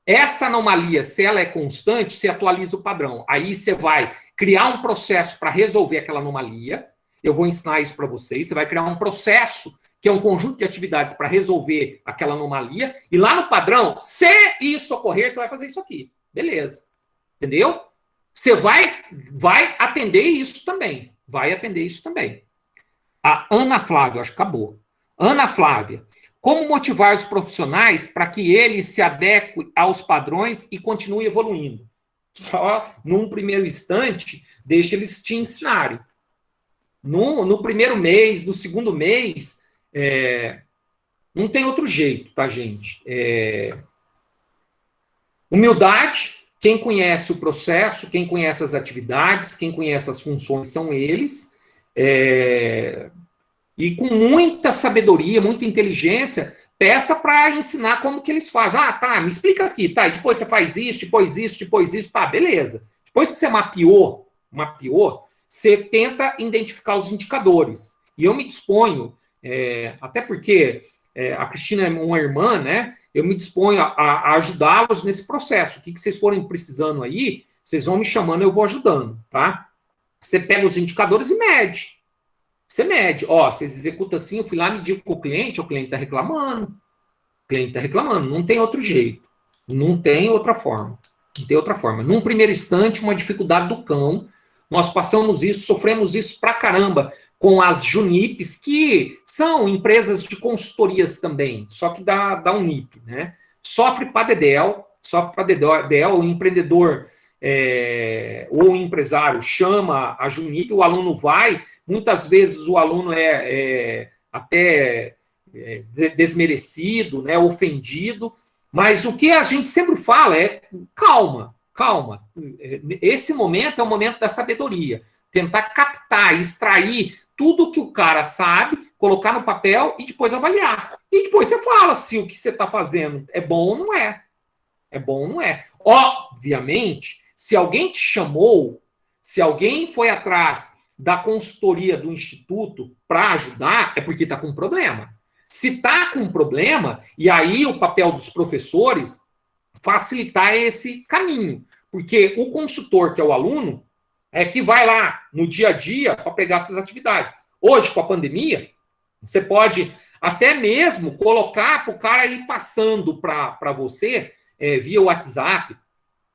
Essa anomalia, se ela é constante, você atualiza o padrão. Aí você vai criar um processo para resolver aquela anomalia. Eu vou ensinar isso para vocês. Você vai criar um processo que é um conjunto de atividades para resolver aquela anomalia, e lá no padrão, se isso ocorrer, você vai fazer isso aqui. Beleza. Entendeu? Você vai atender isso também. Vai atender isso também. A Ana Flávia, acho que acabou. Ana Flávia, como motivar os profissionais para que eles se adequem aos padrões e continuem evoluindo? Só num primeiro instante, deixa eles te ensinarem. No primeiro mês, no segundo mês, não tem outro jeito, tá, gente? Humildade, Quem conhece o processo, quem conhece as atividades, quem conhece as funções são eles. E com muita sabedoria, muita inteligência, peça para ensinar como que eles fazem. Ah, tá, me explica aqui, tá, e depois você faz isso, depois isso, tá, beleza. Depois que você mapeou, você tenta identificar os indicadores. E eu me disponho, até porque a Cristina é uma irmã, né? Eu me disponho a ajudá-los nesse processo. O que vocês forem precisando aí, vocês vão me chamando, eu vou ajudando, tá? Você pega os indicadores e mede. Você mede. Ó, vocês executam assim, eu fui lá medir com o cliente está reclamando. O cliente está reclamando. Não tem outro jeito. Não tem outra forma. Não tem outra forma. Num primeiro instante, uma dificuldade do cão. Nós passamos isso, sofremos isso pra caramba com as Junipes, que são empresas de consultorias também, só que da Unip, né? Sofre para dedéu, o empreendedor ou o empresário chama a Junip, o aluno vai, muitas vezes o aluno até desmerecido, né, ofendido, mas o que a gente sempre fala é calma. Esse momento é o momento da sabedoria. Tentar captar, extrair tudo que o cara sabe, colocar no papel e depois avaliar. E depois você fala se o que você está fazendo é bom ou não é. É bom ou não é. Obviamente, se alguém te chamou, se alguém foi atrás da consultoria do instituto para ajudar, é porque está com problema. Se está com problema, e aí o papel dos professores facilitar esse caminho. Porque o consultor, que é o aluno, é que vai lá no dia a dia para pegar essas atividades. Hoje, com a pandemia, você pode até mesmo colocar para o cara ir passando para você via WhatsApp.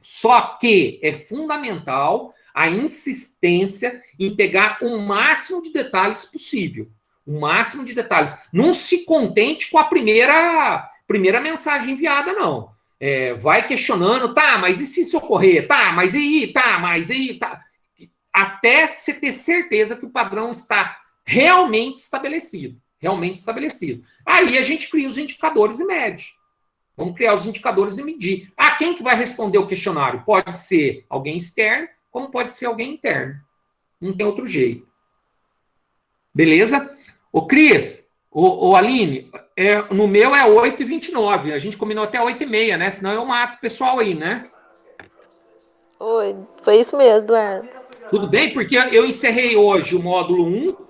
Só que é fundamental a insistência em pegar o máximo de detalhes possível. O máximo de detalhes. Não se contente com a primeira mensagem enviada, não. Vai questionando, tá, mas e se ocorrer? Tá, mas e aí? Tá. Até você ter certeza que o padrão está realmente estabelecido. Aí a gente cria os indicadores e mede. Vamos criar os indicadores e medir. Quem que vai responder o questionário? Pode ser alguém externo, como pode ser alguém interno. Não tem outro jeito. Beleza? Ô, Cris, ô Aline, no meu é 8h29. A gente combinou até 8h30, né? Senão eu mato o pessoal aí, né? Oi, foi isso mesmo, Eduardo. Tudo bem? Porque eu encerrei hoje o módulo 1.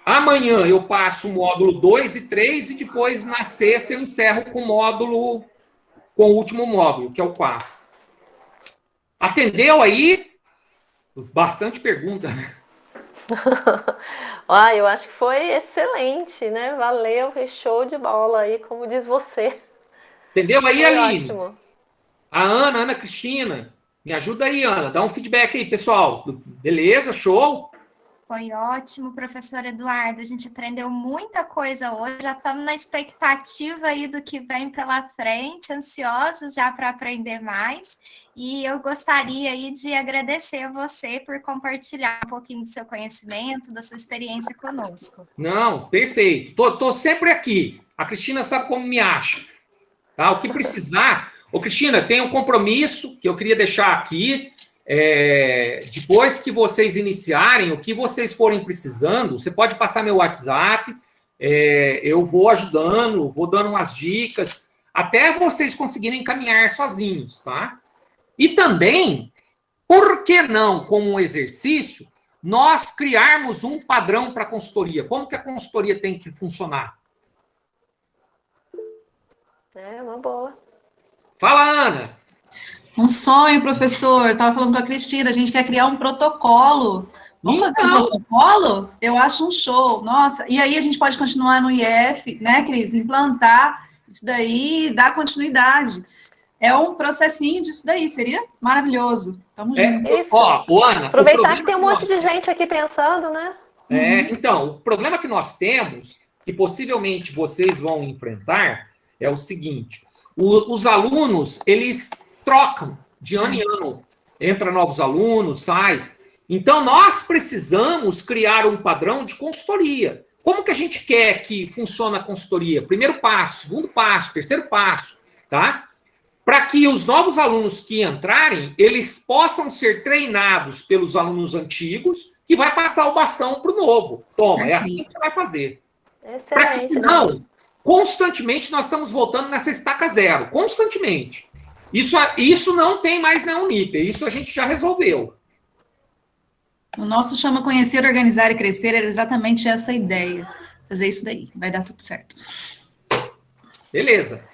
Amanhã eu passo o módulo 2 e 3 e depois na sexta eu encerro com o último módulo, que é o 4. Atendeu aí? Bastante pergunta, né? Eu acho que foi excelente, né? Valeu, foi show de bola aí, como diz você. Entendeu aí, Foi Aline? ótimo. A Ana Cristina. Me ajuda aí, Ana. Dá um feedback aí, pessoal. Beleza? Show? Foi ótimo, professor Eduardo. A gente aprendeu muita coisa hoje. Já estamos na expectativa aí do que vem pela frente, ansiosos já para aprender mais. E eu gostaria aí de agradecer a você por compartilhar um pouquinho do seu conhecimento, da sua experiência conosco. Não, perfeito. Tô sempre aqui. A Cristina sabe como me acha. Tá? O que precisar... Ô, Cristina, tem um compromisso que eu queria deixar aqui. Depois que vocês iniciarem, o que vocês forem precisando, você pode passar meu WhatsApp, eu vou ajudando, vou dando umas dicas, até vocês conseguirem caminhar sozinhos, tá? E também, por que não, como um exercício, nós criarmos um padrão para a consultoria? Como que a consultoria tem que funcionar? É uma boa. Fala, Ana! Um sonho, professor. Eu estava falando com a Cristina, a gente quer criar um protocolo. Vamos fazer um protocolo? Eu acho um show. Nossa, e aí a gente pode continuar no IF, né, Cris? Implantar isso daí e dar continuidade. É um processinho disso daí, seria maravilhoso. Tamo junto. Isso. Ana, aproveitar que tem um monte de gente aqui pensando, né? Então, o problema que nós temos, que possivelmente vocês vão enfrentar, é o seguinte: os alunos, eles trocam de ano em ano. Entra novos alunos, sai. Então, nós precisamos criar um padrão de consultoria. Como que a gente quer que funcione a consultoria? Primeiro passo, segundo passo, terceiro passo, tá? para que os novos alunos que entrarem, eles possam ser treinados pelos alunos antigos, que vai passar o bastão para o novo. Toma, é assim que você vai fazer. Para que, senão, constantemente nós estamos voltando nessa estaca zero, constantemente. Isso não tem mais na Unip, isso a gente já resolveu. O nosso chama Conhecer, Organizar e Crescer era exatamente essa ideia. Fazer isso daí, vai dar tudo certo. Beleza.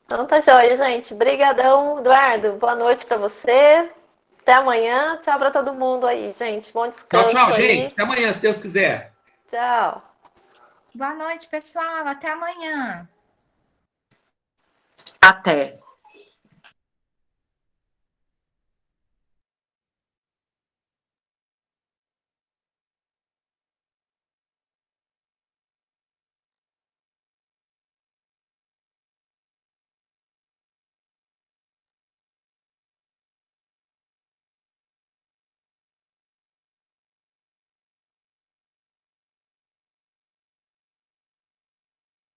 Então tá joia, gente. Brigadão, Eduardo. Boa noite para você. Até amanhã. Tchau para todo mundo aí, gente. Bom descanso. Tchau, aí. gente. Até amanhã, se Deus quiser. Tchau. Boa noite, pessoal. Até amanhã. Até.